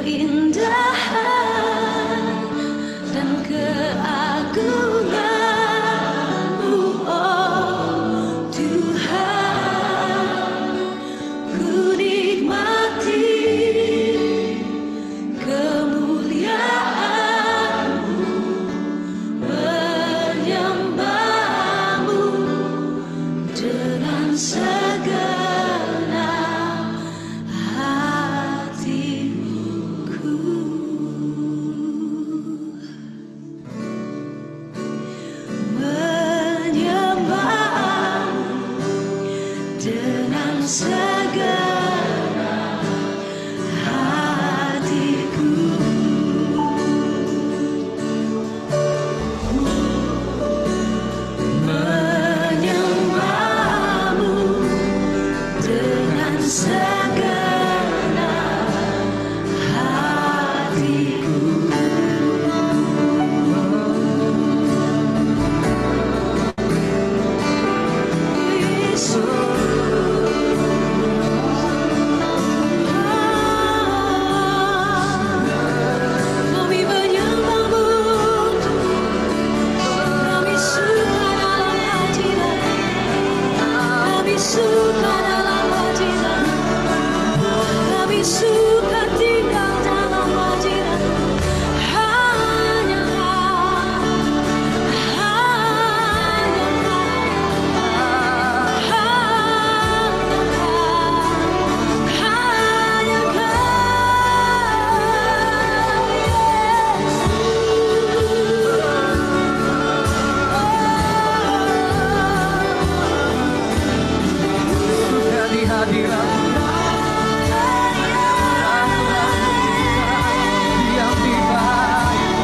keindahan dan keagungan-Mu, oh Tuhan. Ku nikmati kemuliaan-Mu, menyembah-Mu dengan segenap hatiku. Menyembah-Mu dengan segenap hatiku. Menyembah-Mu dengan segenap hatiku. Kami menyembah-Mu, kami suka dalam hadirat-Mu, kami suka dalam hadirat-Mu, kami suka tinggal dalam hadirat-Mu. Hanya Kau, hanya Suka di hadirat-Mu, diam di bait-Mu.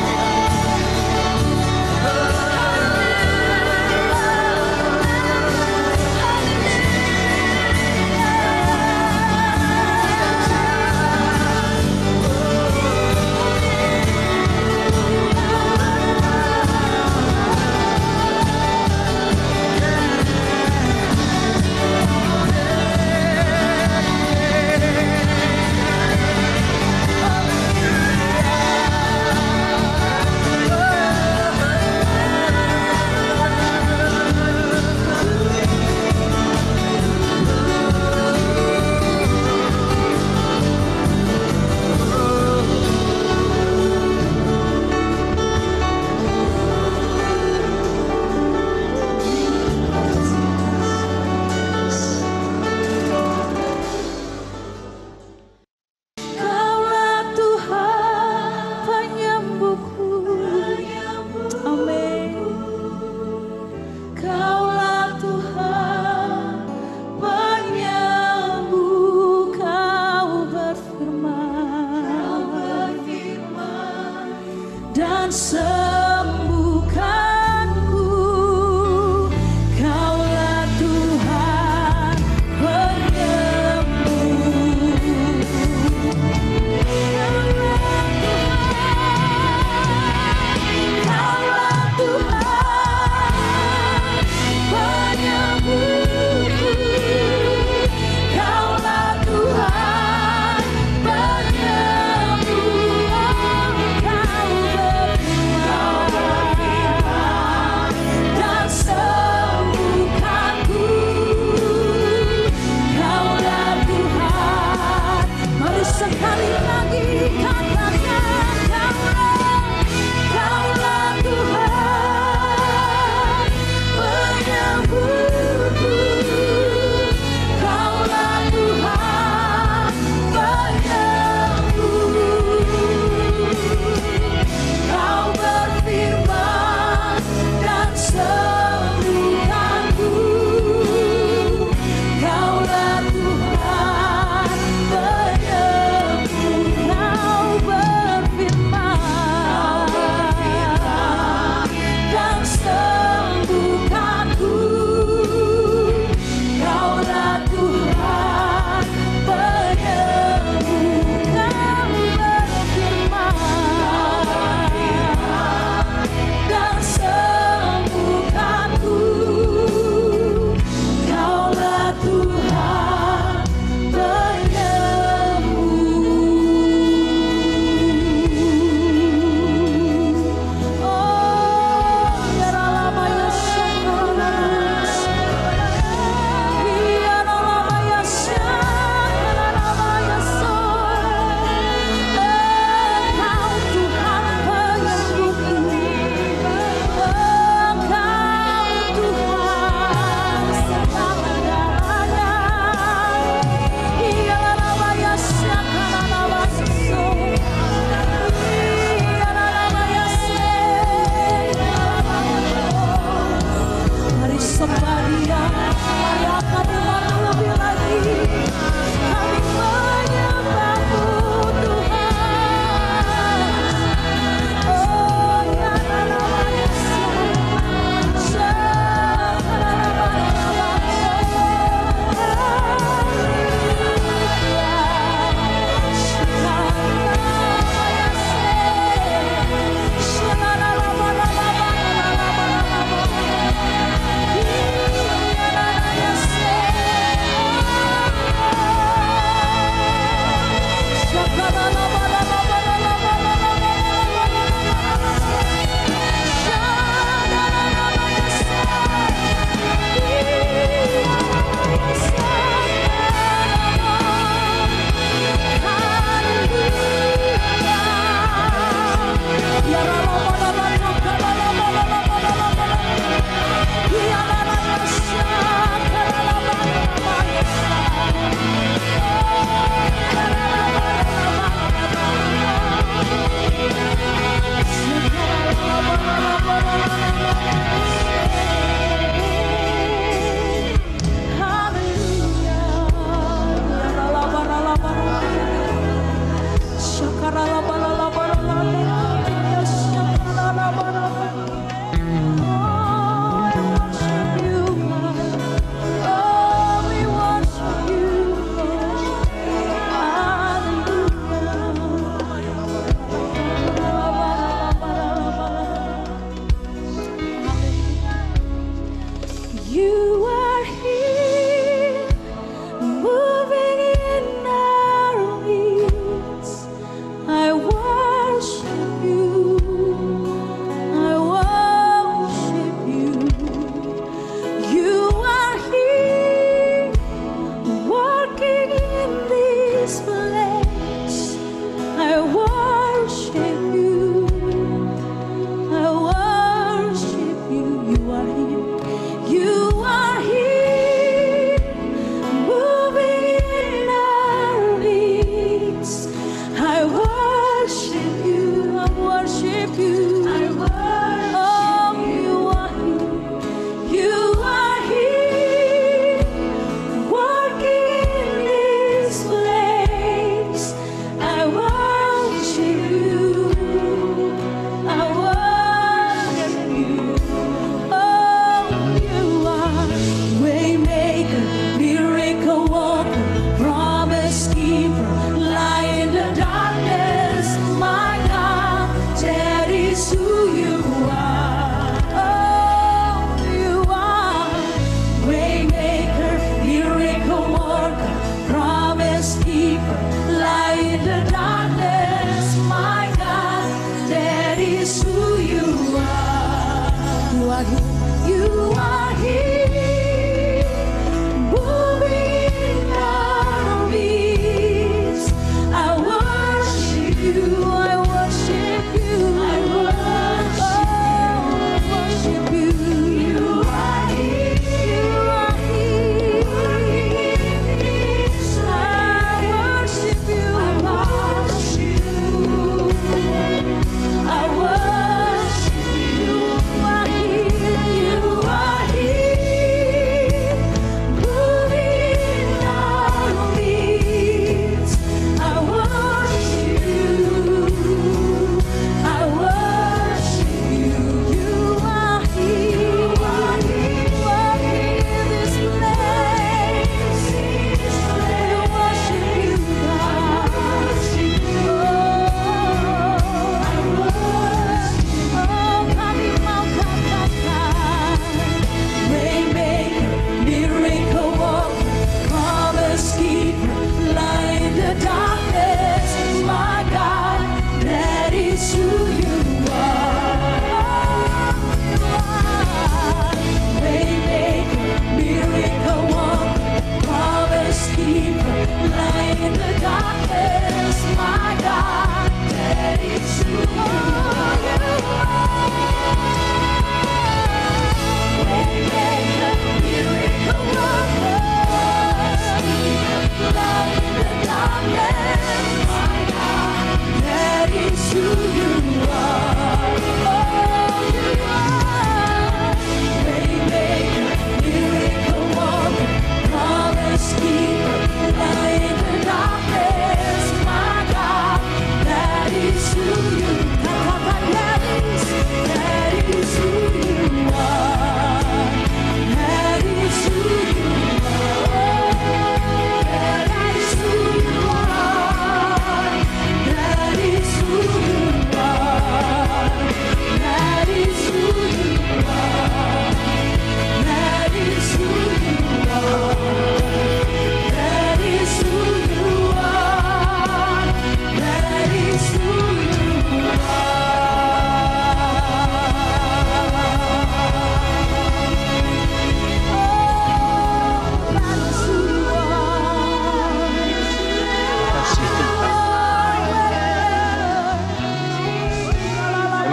Kaulah Tuhan penyembuhku. Amin. Kaulah Tuhan penyembuh. Kau berfirman dan sembuhkanku. Kaulah Tuhan penyembuh. Kaulah Tuhan penyembuhku. Kaulah Tuhan penyembuh. Kau berfirman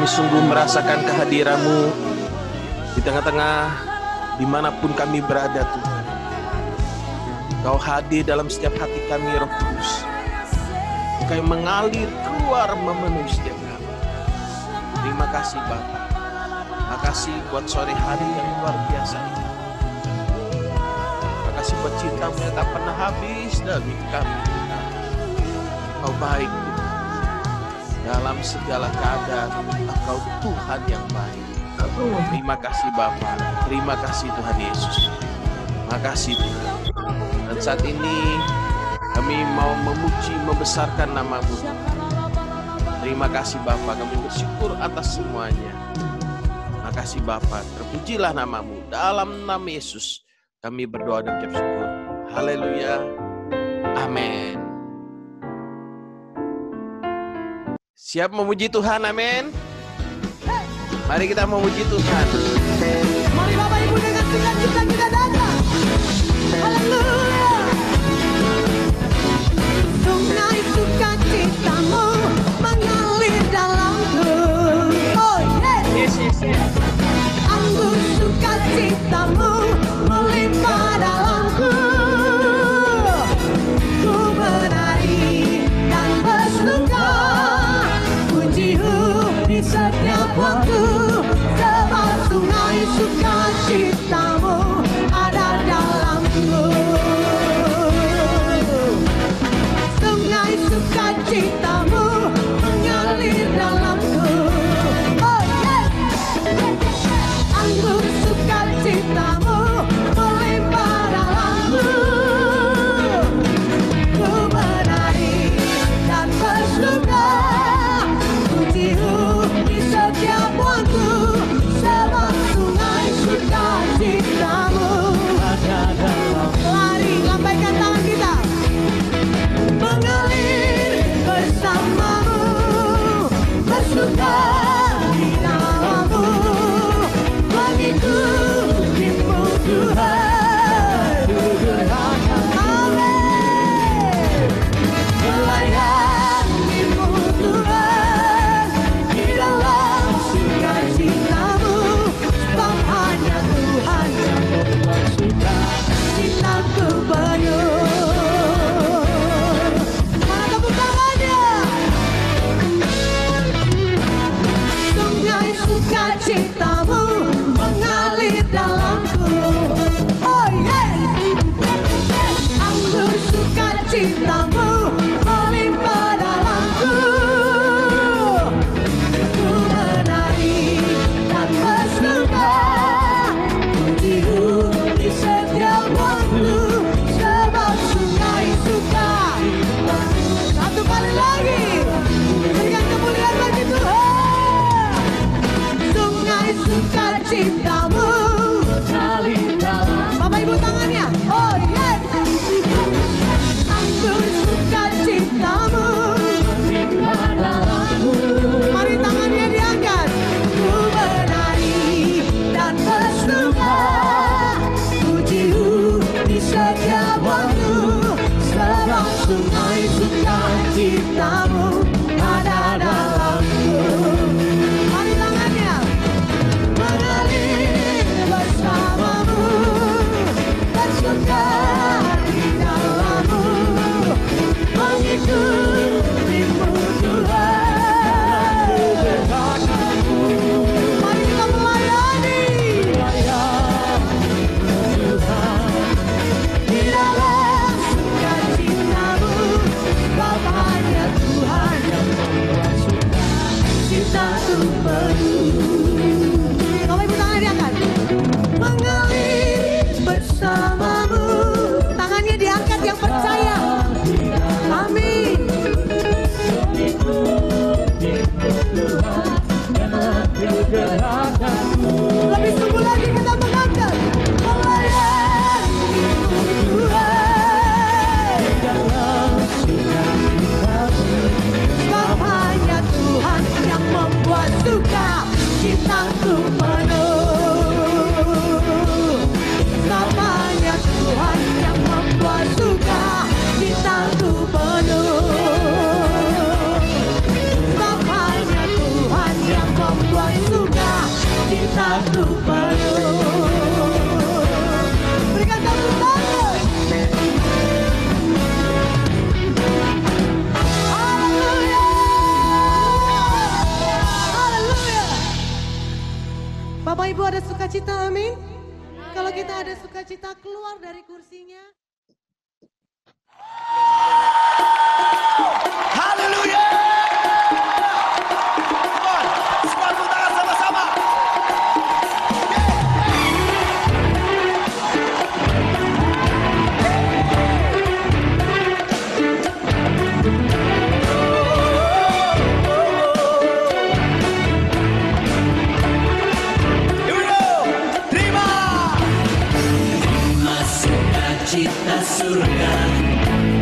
Kami sungguh merasakan kehadiran-Mu di tengah-tengah dimanapun kami berada Tuhan. Kau hadir dalam setiap hati kami Roh Kudus. Kau mengalir keluar memenuhi setiap kami. Terima kasih Bapa. Terima kasih buat sore hari yang luar biasa ini. Terima kasih buat cinta-Mu yang tak pernah habis dari kami. Kau baik Tuhan. Dalam segala keadaan Engkau Tuhan yang baik. Terima kasih Bapa. Terima kasih Tuhan Yesus. Terima kasih Tuhan. Dan saat ini kami mau memuji, membesarkan nama-Mu. Terima kasih Bapa, kami bersyukur atas semuanya. Terima kasih Bapa, terpujilah nama-Mu. Dalam nama Yesus kami berdoa dan ucap syukur. Haleluya. Amin. Siap memuji Tuhan, amin. Mari kita memuji Tuhan. Mari Bapak Ibu dengan sukacita kita datang. Haleluya. Sungai sukacitamu mengalir dalamku. Oh yes. Anggur sukacitamu melimpah dalamku. Ku menari dan bersuka, pujimu di setiap waktu. Sebab sungai sukacitamu ada dalamku. Sungai sukacitamu mengalir dalamku. Oh yes. Anggur sukacitamu melimpah dalamku. Ku menari dan bersuka, pujimu di setiap waktu. Sebab sungai sukacitamu ada dalamku. Lari, lambaikan tangan kita. Mengalir bersamamu, bersuka di dalammu, mengikutimu Tuhan. Amin. Melayanimu Tuhan di dalam sukacitamu, sebab hanya Tuhan yang membuat sukacitaku penuh. Mana tepuk tangannya? Ibu ada sukacita, amin. Kalau kita ada sukacita, keluar dari kursinya. Haleluya. Come on, semua tepuk tangan sama-sama. Cita surga,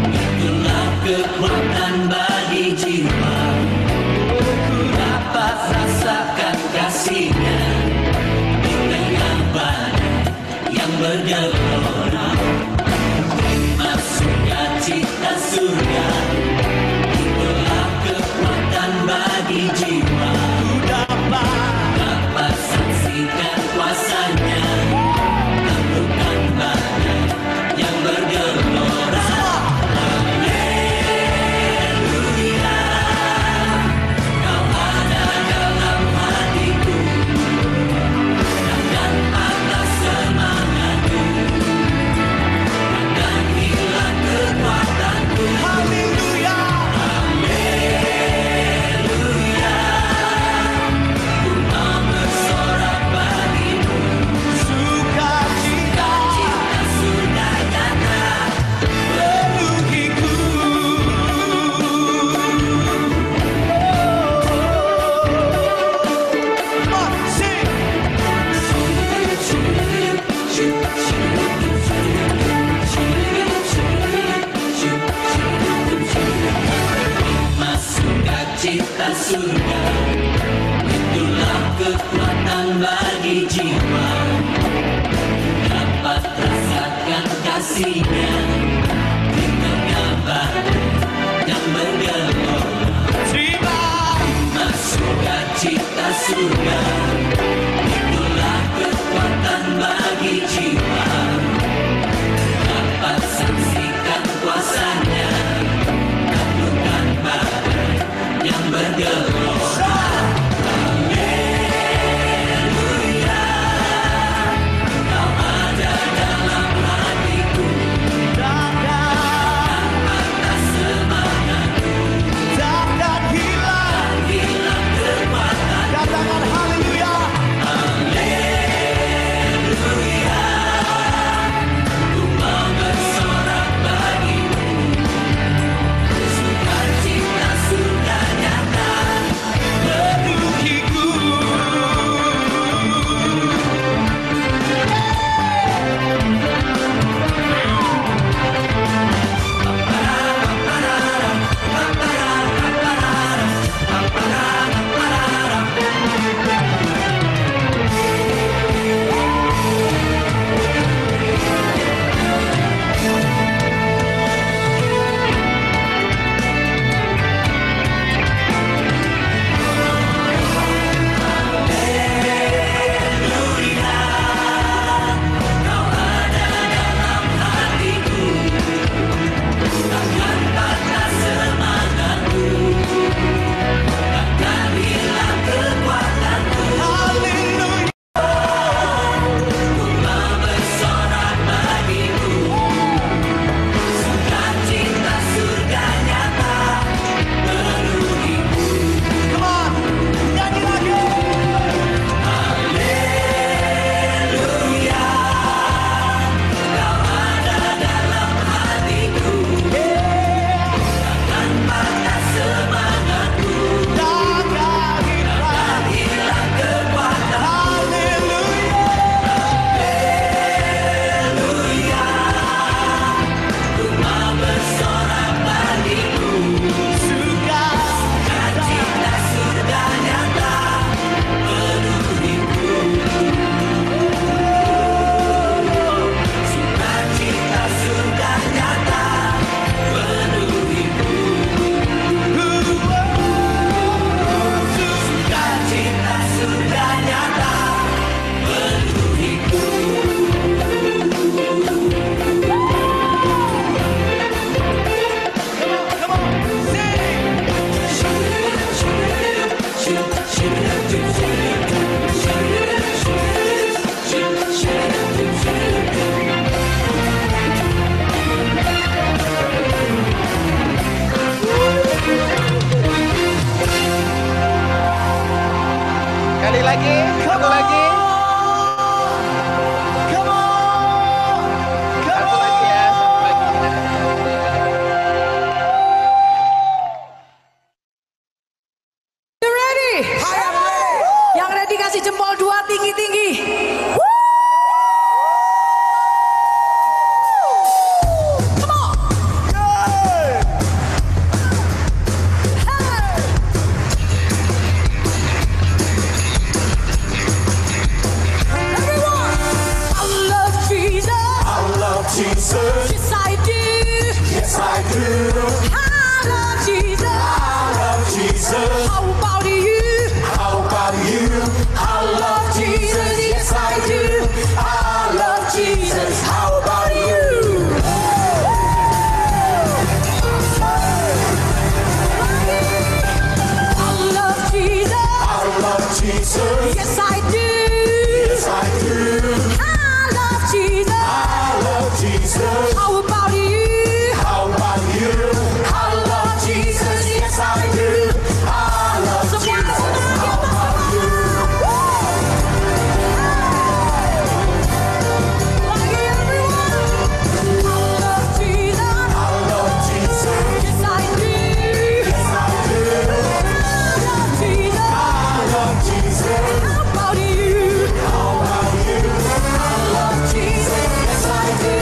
itulah kekuatan bagi jiwa. Ku dapat rasakan kasih-Nya di tengah badai yang bergelora. Masuknya cita surga, itulah kekuatan bagi jiwa. Ku dapat saksikan kuasa-Nya, taklukan badai yang bergelora. Haleluya, Kau ada dalam hatiku, dan atas semangatku, dan hilang kekuatanku. Haleluya, haleluya, ku mau bersorak bagimu. Sukacita sudah nyata menugiku. Sukacita surga, itulah kekuatan bagi jiwa. Dapat rasakan kasih-Nya di tengah badai yang bergelora. Terima sukacita surga, itulah kekuatan bagi jiwa. Dapat saksikan kuasa-Nya, taklukan badai yang bergelora. Haleluya, Kau ada dalam hatiku, dan atas semangatku, takkan hilang kekuatan. Katakan haleluya, haleluya, ku mau bersorak bagimu. Sukacita sudah nyata Sekali lagi, satu lagi. Come on. Come Satu lagi ya, satu lagi. You ready? Yang ready kasih jempol 2 tinggi-tinggi. Come on. Hey. Everyone. I love Jesus. I love Jesus. Yes, I do. Yes, I do. I love Jesus. I love Jesus. How about you? How about you? I love Jesus. Yes, I do. I love Jesus. How about you? I love Jesus. I love Jesus. Yes, I do. Yes, I do. I love Jesus. I love Jesus. How about you? How about you? I love Jesus. Yes, I do. I love Jesus. How about you? Lagi everyone. I love Jesus. I love Jesus. Yes, I do. Yes, I do. I love Jesus. I love Jesus. How about you? How about you? I love Jesus. Yes, I do.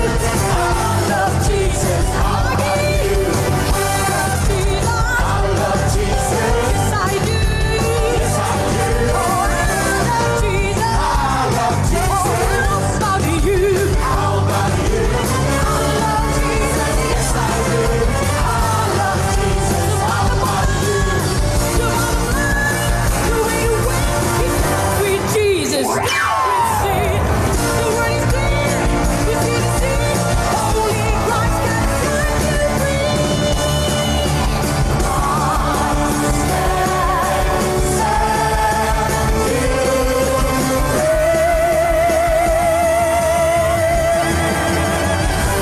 I love Jesus. How about you? I love Jesus. I love Jesus. Yes, I do. Yes, I do. Oh, I love Jesus. I love Jesus. Oh, how about you? How about you? I love Jesus. Yes, I do. I love Jesus. How about you? The bottom line, the way you went, with Jesus. We see the word is clear. We see the sin. Only Christ can set you free.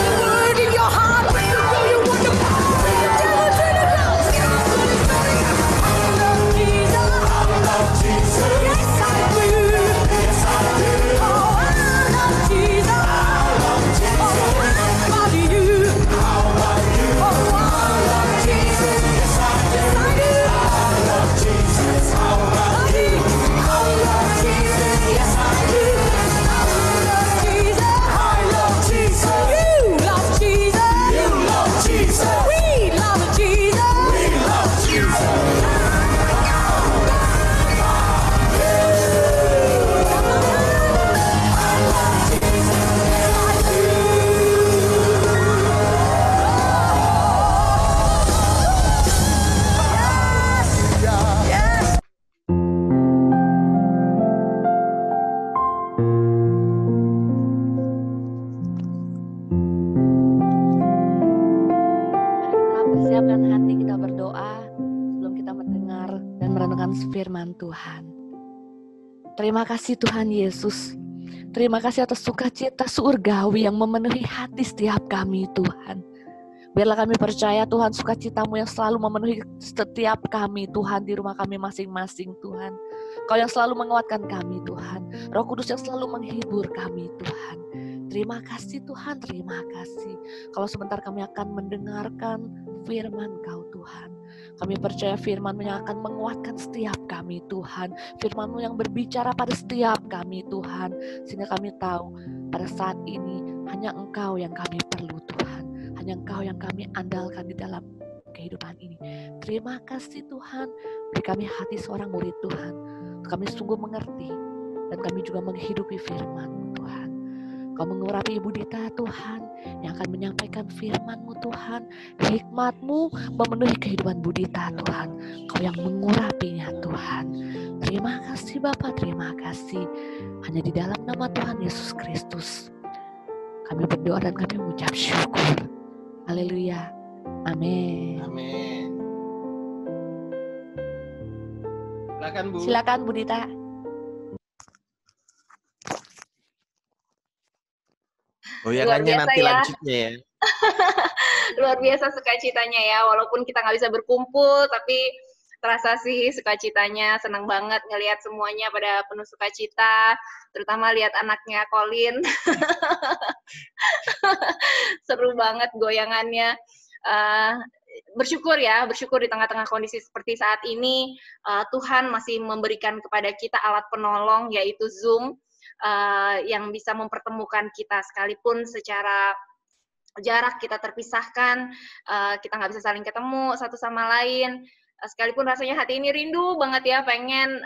The word in your heart, when you know you want to power, when you tell it to the ground, get up to the story. I love Jesus. I love Jesus. Yes, I do. Yes, I do. Oh, I love Jesus. I love Jesus. Oh, how about you? How about you? Oh, I love Jesus. Yes, I do. Yes, I do. I love Jesus. How about you? I love Jesus. Yes, I do. I love Jesus. I love Jesus. You love Jesus. You love Jesus. We love Jesus. We love Jesus. Mari kita persiapkan hati kita berdoa sebelum kita mendengar dan merenungkan firman Tuhan. Terima kasih Tuhan Yesus. Terima kasih atas sukacita surgawi yang memenuhi hati setiap kami Tuhan. Biarlah kami percaya Tuhan sukacitamu yang selalu memenuhi setiap kami Tuhan di rumah kami masing-masing Tuhan. Kau yang selalu menguatkan kami Tuhan. Roh Kudus yang selalu menghibur kami Tuhan. Terima kasih Tuhan, terima kasih. Kalau sebentar kami akan mendengarkan firman Kau Tuhan. Kami percaya firman-Mu yang akan menguatkan setiap kami Tuhan. Firman-Mu yang berbicara pada setiap kami Tuhan. Sehingga kami tahu pada saat ini hanya Engkau yang kami perlu Tuhan. Hanya Engkau yang kami andalkan di dalam kehidupan ini. Terima kasih Tuhan. Beri kami hati seorang murid Tuhan. Kami sungguh mengerti. Dan kami juga menghidupi firman-Mu Tuhan. Kau mengurapi Ibu Dita Tuhan, yang akan menyampaikan firman-Mu Tuhan. Hikmat-Mu memenuhi kehidupan Bu Dita Tuhan. Kau yang mengurapinya Tuhan. Terima kasih Bapa, terima kasih. Hanya di dalam nama Tuhan Yesus Kristus kami berdoa dan kami mengucap syukur. Haleluya. Amin. Amin. Silakan Bu. Silakan Bu Dita. Goyangannya Luar biasa nanti ya. lanjutnya ya. Luar biasa sukacitanya ya, walaupun kita nggak bisa berkumpul, tapi terasa sih sukacitanya, senang banget ngelihat semuanya pada penuh sukacita, terutama lihat anaknya Colin. Seru banget goyangannya. Bersyukur di tengah-tengah kondisi seperti saat ini, Tuhan masih memberikan kepada kita alat penolong, yaitu Zoom, yang bisa mempertemukan kita, sekalipun secara jarak kita terpisahkan, kita nggak bisa saling ketemu satu sama lain, sekalipun rasanya hati ini rindu banget ya, pengen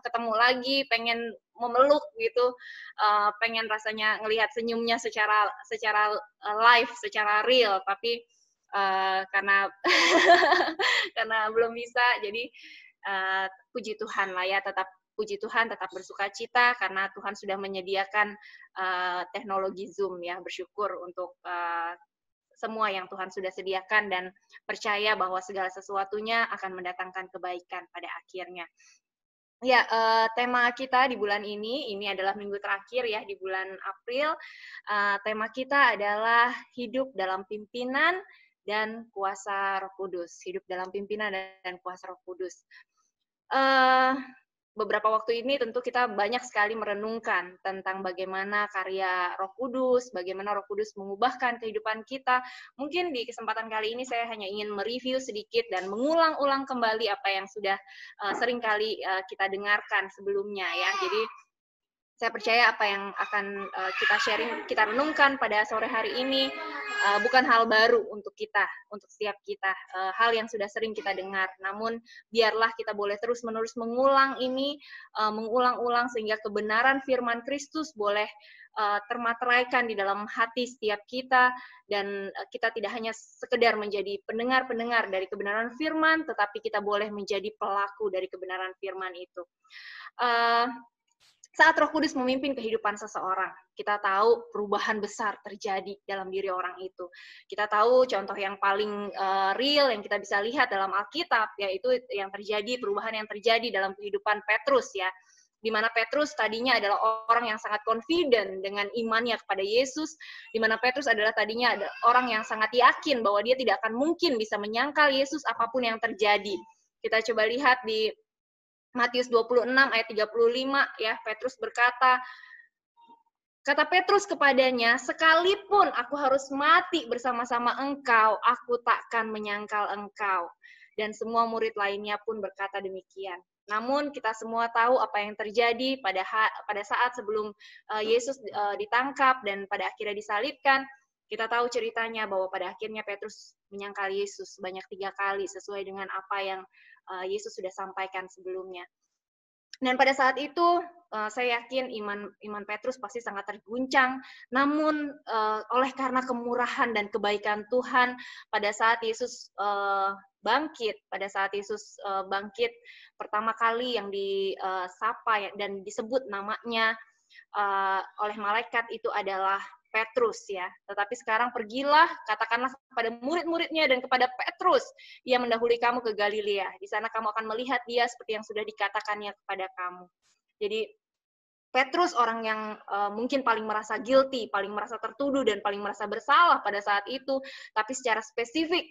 ketemu lagi, pengen memeluk gitu, pengen rasanya ngelihat senyumnya secara live, secara real, tapi karena karena belum bisa, jadi puji Tuhan lah ya, puji Tuhan, tetap bersukacita karena Tuhan sudah menyediakan teknologi Zoom ya, bersyukur untuk semua yang Tuhan sudah sediakan dan percaya bahwa segala sesuatunya akan mendatangkan kebaikan pada akhirnya. Ya, tema kita di bulan ini adalah minggu terakhir ya di bulan April. Tema kita adalah hidup dalam pimpinan dan kuasa Roh Kudus. Hidup dalam pimpinan dan kuasa Roh Kudus. Beberapa waktu ini tentu kita banyak sekali merenungkan tentang bagaimana karya Roh Kudus, bagaimana Roh Kudus mengubahkan kehidupan kita. Mungkin di kesempatan kali ini saya hanya ingin mereview sedikit dan mengulang-ulang kembali apa yang sudah sering kali kita dengarkan sebelumnya ya. Jadi saya percaya apa yang akan kita sharing, kita renungkan pada sore hari ini bukan hal baru untuk kita, untuk setiap kita, hal yang sudah sering kita dengar. Namun biarlah kita boleh terus-menerus mengulang ini, mengulang-ulang sehingga kebenaran firman Kristus boleh termateraikan di dalam hati setiap kita, dan kita tidak hanya sekedar menjadi pendengar-pendengar dari kebenaran firman, tetapi kita boleh menjadi pelaku dari kebenaran firman itu. Saat Roh Kudus memimpin kehidupan seseorang, kita tahu perubahan besar terjadi dalam diri orang itu. Kita tahu contoh yang paling real yang kita bisa lihat dalam Alkitab, yaitu yang terjadi, perubahan yang terjadi dalam kehidupan Petrus ya. Di mana Petrus tadinya adalah orang yang sangat confident dengan imannya kepada Yesus, di mana Petrus adalah tadinya orang yang sangat yakin bahwa dia tidak akan mungkin bisa menyangkal Yesus apapun yang terjadi. Kita coba lihat di Matius 26 ayat 35 ya, Petrus berkata, kata Petrus kepadanya, sekalipun aku harus mati bersama-sama engkau, aku takkan menyangkal engkau. Dan semua murid lainnya pun berkata demikian. Namun kita semua tahu apa yang terjadi pada saat sebelum Yesus ditangkap dan pada akhirnya disalibkan. Kita tahu ceritanya bahwa pada akhirnya Petrus menyangkal Yesus sebanyak 3 kali sesuai dengan apa yang Yesus sudah sampaikan sebelumnya. Dan pada saat itu saya yakin iman Petrus pasti sangat terguncang. Namun oleh karena kemurahan dan kebaikan Tuhan, pada saat Yesus bangkit pertama kali yang disapa dan disebut namanya oleh malaikat itu adalah Petrus ya. Tetapi sekarang pergilah, katakanlah kepada murid-muridnya dan kepada Petrus, ia mendahului kamu ke Galilea. Di sana kamu akan melihat dia seperti yang sudah dikatakannya kepada kamu. Jadi Petrus orang yang mungkin paling merasa guilty, paling merasa tertuduh dan paling merasa bersalah pada saat itu, tapi secara spesifik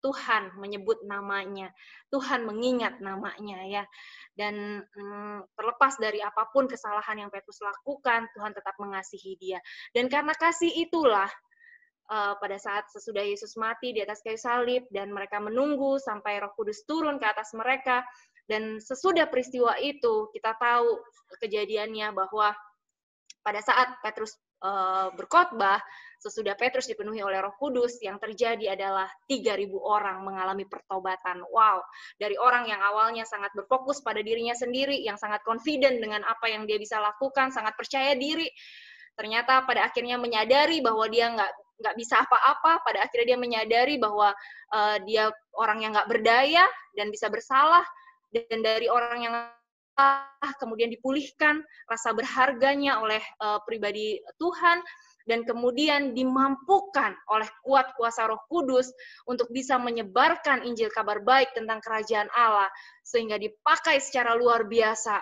Tuhan menyebut namanya, Tuhan mengingat namanya ya. Dan terlepas dari apapun kesalahan yang Petrus lakukan, Tuhan tetap mengasihi dia. Dan karena kasih itulah, pada saat sesudah Yesus mati di atas kayu salib, dan mereka menunggu sampai Roh Kudus turun ke atas mereka, dan sesudah peristiwa itu, kita tahu kejadiannya bahwa pada saat Petrus berkhotbah, sesudah Petrus dipenuhi oleh Roh Kudus, yang terjadi adalah 3.000 orang mengalami pertobatan. Wow, dari orang yang awalnya sangat berfokus pada dirinya sendiri, yang sangat confident dengan apa yang dia bisa lakukan, sangat percaya diri, ternyata pada akhirnya menyadari bahwa dia nggak bisa apa-apa, pada akhirnya dia menyadari bahwa dia orang yang nggak berdaya dan bisa bersalah, dan dari orang yang kemudian dipulihkan rasa berharganya oleh pribadi Tuhan, dan kemudian dimampukan oleh kuat kuasa Roh Kudus untuk bisa menyebarkan Injil kabar baik tentang kerajaan Allah, sehingga dipakai secara luar biasa.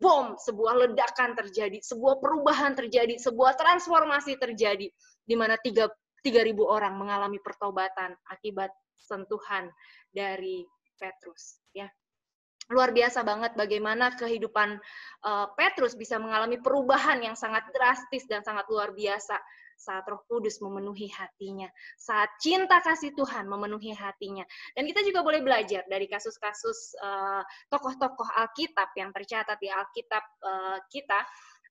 Bom, sebuah ledakan terjadi, sebuah perubahan terjadi, sebuah transformasi terjadi, di mana 3.000 orang mengalami pertobatan akibat sentuhan dari Petrus, ya. Luar biasa banget bagaimana kehidupan Petrus bisa mengalami perubahan yang sangat drastis dan sangat luar biasa saat Roh Kudus memenuhi hatinya, saat cinta kasih Tuhan memenuhi hatinya. Dan kita juga boleh belajar dari kasus-kasus tokoh-tokoh Alkitab yang tercatat di Alkitab kita.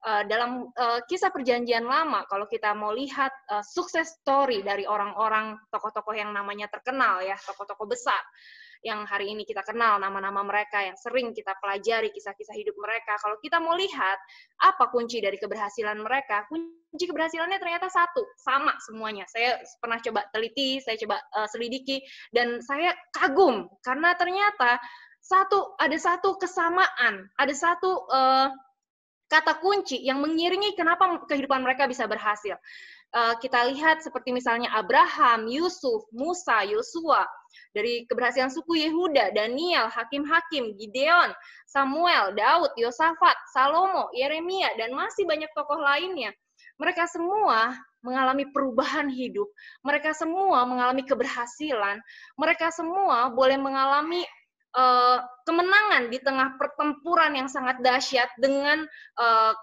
Dalam kisah perjanjian lama, kalau kita mau lihat sukses story dari orang-orang tokoh-tokoh yang namanya terkenal, ya, tokoh-tokoh besar yang hari ini kita kenal nama-nama mereka, yang sering kita pelajari kisah-kisah hidup mereka. Kalau kita mau lihat apa kunci dari keberhasilan mereka, kunci keberhasilannya ternyata satu, sama semuanya. Saya pernah coba teliti, saya coba selidiki, dan saya kagum karena ternyata ada satu kesamaan, ada satu kata kunci yang mengiringi kenapa kehidupan mereka bisa berhasil. Kita lihat seperti misalnya Abraham, Yusuf, Musa, Yosua, dari keberhasilan suku Yehuda, Daniel, Hakim-Hakim, Gideon, Samuel, Daud, Yosafat, Salomo, Yeremia, dan masih banyak tokoh lainnya. Mereka semua mengalami perubahan hidup, mereka semua mengalami keberhasilan, mereka semua boleh mengalami kemenangan di tengah pertempuran yang sangat dahsyat dengan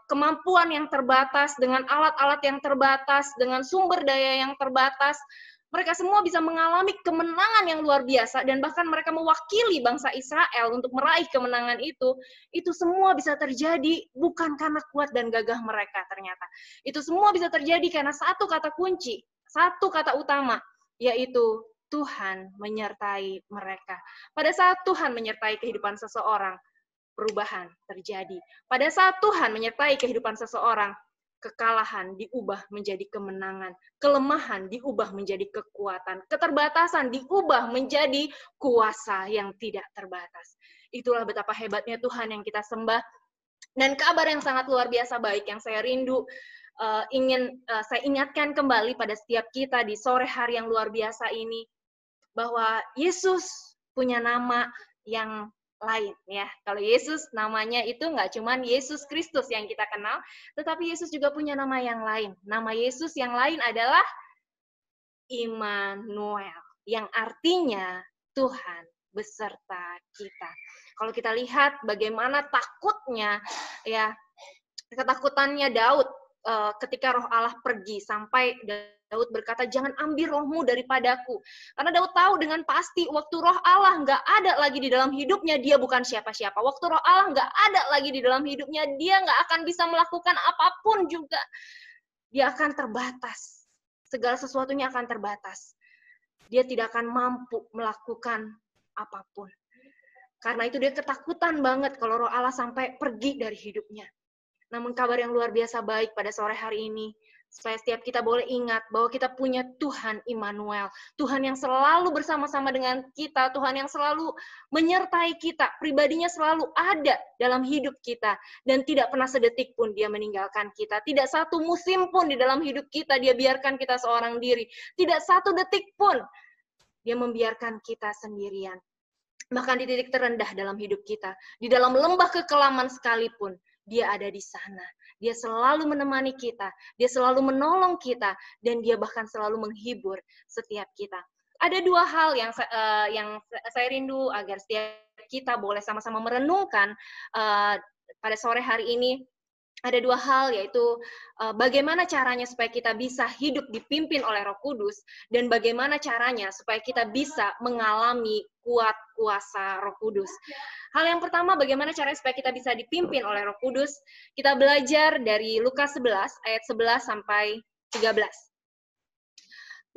kemampuan yang terbatas, dengan alat-alat yang terbatas, dengan sumber daya yang terbatas. Mereka semua bisa mengalami kemenangan yang luar biasa, dan bahkan mereka mewakili bangsa Israel untuk meraih kemenangan itu. Itu semua bisa terjadi bukan karena kuat dan gagah mereka ternyata. Itu semua bisa terjadi karena satu kata kunci, satu kata utama, yaitu Tuhan menyertai mereka. Pada saat Tuhan menyertai kehidupan seseorang, perubahan terjadi. Pada saat Tuhan menyertai kehidupan seseorang, kekalahan diubah menjadi kemenangan, kelemahan diubah menjadi kekuatan, keterbatasan diubah menjadi kuasa yang tidak terbatas. Itulah betapa hebatnya Tuhan yang kita sembah. Dan kabar yang sangat luar biasa baik yang saya rindu ingin saya ingatkan kembali pada setiap kita di sore hari yang luar biasa ini, bahwa Yesus punya nama yang lain, ya. Kalau Yesus namanya itu nggak cuman Yesus Kristus yang kita kenal, tetapi Yesus juga punya nama yang lain. Nama Yesus yang lain adalah Immanuel, yang artinya Tuhan beserta kita. Kalau kita lihat bagaimana takutnya, ya, ketakutannya Daud ketika Roh Allah pergi, sampai Daud berkata, jangan ambil rohmu daripadaku. Karena Daud tahu dengan pasti waktu Roh Allah nggak ada lagi di dalam hidupnya, dia bukan siapa-siapa. Waktu Roh Allah nggak ada lagi di dalam hidupnya, dia nggak akan bisa melakukan apapun juga. Dia akan terbatas. Segala sesuatunya akan terbatas. Dia tidak akan mampu melakukan apapun. Karena itu dia ketakutan banget kalau Roh Allah sampai pergi dari hidupnya. Namun kabar yang luar biasa baik pada sore hari ini, supaya setiap kita boleh ingat bahwa kita punya Tuhan Immanuel, Tuhan yang selalu bersama-sama dengan kita, Tuhan yang selalu menyertai kita, pribadinya selalu ada dalam hidup kita, dan tidak pernah sedetik pun dia meninggalkan kita. Tidak satu musim pun di dalam hidup kita dia biarkan kita seorang diri. Tidak satu detik pun dia membiarkan kita sendirian. Bahkan di titik terendah dalam hidup kita, di dalam lembah kekelaman sekalipun, dia ada di sana. Dia selalu menemani kita, dia selalu menolong kita, dan dia bahkan selalu menghibur setiap kita. Ada dua hal yang saya rindu agar setiap kita boleh sama-sama merenungkan pada sore hari ini. Ada dua hal, yaitu bagaimana caranya supaya kita bisa hidup dipimpin oleh Roh Kudus, dan bagaimana caranya supaya kita bisa mengalami kuat kuasa Roh Kudus. Hal yang pertama, bagaimana caranya supaya kita bisa dipimpin oleh Roh Kudus? Kita belajar dari Lukas 11 ayat 11 sampai 13.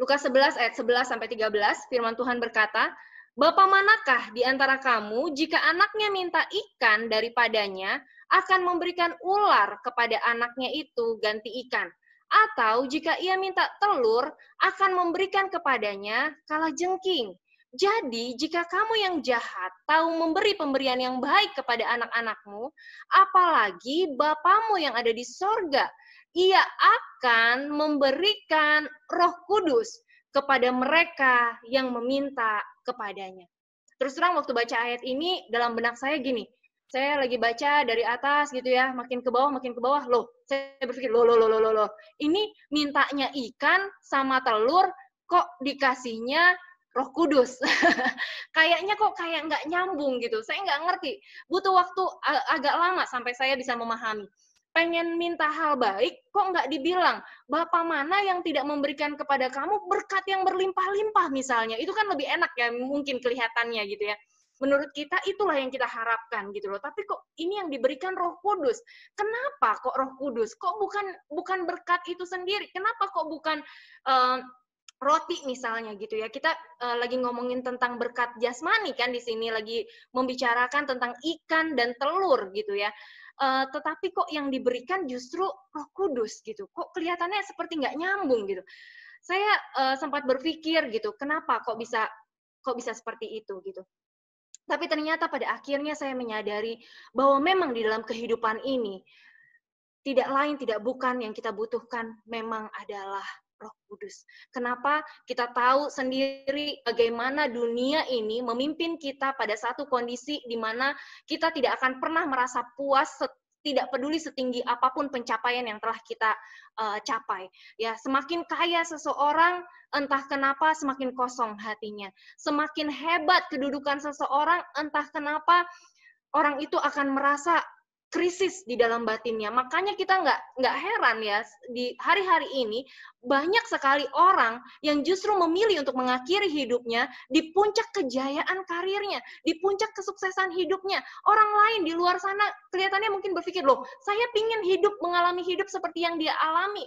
Lukas 11 ayat 11 sampai 13, firman Tuhan berkata, "Bapa manakah di antara kamu jika anaknya minta ikan daripadanya, akan memberikan ular kepada anaknya itu ganti ikan? Atau jika ia minta telur, akan memberikan kepadanya kalajengking? Jadi, jika kamu yang jahat tahu memberi pemberian yang baik kepada anak-anakmu, apalagi Bapamu yang ada di sorga, ia akan memberikan Roh Kudus kepada mereka yang meminta kepadanya." Terus terang waktu baca ayat ini, dalam benak saya gini, saya lagi baca dari atas gitu ya, makin ke bawah, loh, saya berpikir, loh, ini mintanya ikan sama telur, kok dikasihnya Roh Kudus. Kayaknya kok kayak nggak nyambung gitu. Saya nggak ngerti. Butuh waktu agak lama sampai saya bisa memahami. Pengen minta hal baik, kok nggak dibilang, Bapa mana yang tidak memberikan kepada kamu berkat yang berlimpah-limpah misalnya. Itu kan lebih enak ya, mungkin kelihatannya gitu ya. Menurut kita itulah yang kita harapkan gitu loh. Tapi kok ini yang diberikan Roh Kudus. Kenapa kok Roh Kudus? Kok bukan berkat itu sendiri? Kenapa kok bukan roti misalnya gitu ya. Kita lagi ngomongin tentang berkat jasmani kan di sini, lagi membicarakan tentang ikan dan telur gitu ya. Tetapi kok yang diberikan justru Roh Kudus gitu. Kok kelihatannya seperti nggak nyambung gitu. Saya sempat berpikir gitu, kenapa kok bisa seperti itu gitu. Tapi ternyata pada akhirnya saya menyadari bahwa memang di dalam kehidupan ini tidak lain tidak bukan yang kita butuhkan memang adalah Roh Kudus. Kenapa? Kita tahu sendiri bagaimana dunia ini memimpin kita pada satu kondisi di mana kita tidak akan pernah merasa puas, tidak peduli setinggi apapun pencapaian yang telah kita capai. Ya, semakin kaya seseorang, entah kenapa semakin kosong hatinya. Semakin hebat kedudukan seseorang, entah kenapa orang itu akan merasa krisis di dalam batinnya. Makanya kita nggak heran ya, di hari-hari ini banyak sekali orang yang justru memilih untuk mengakhiri hidupnya di puncak kejayaan karirnya, di puncak kesuksesan hidupnya. Orang lain di luar sana kelihatannya mungkin berpikir, loh, saya pingin mengalami hidup seperti yang dia alami.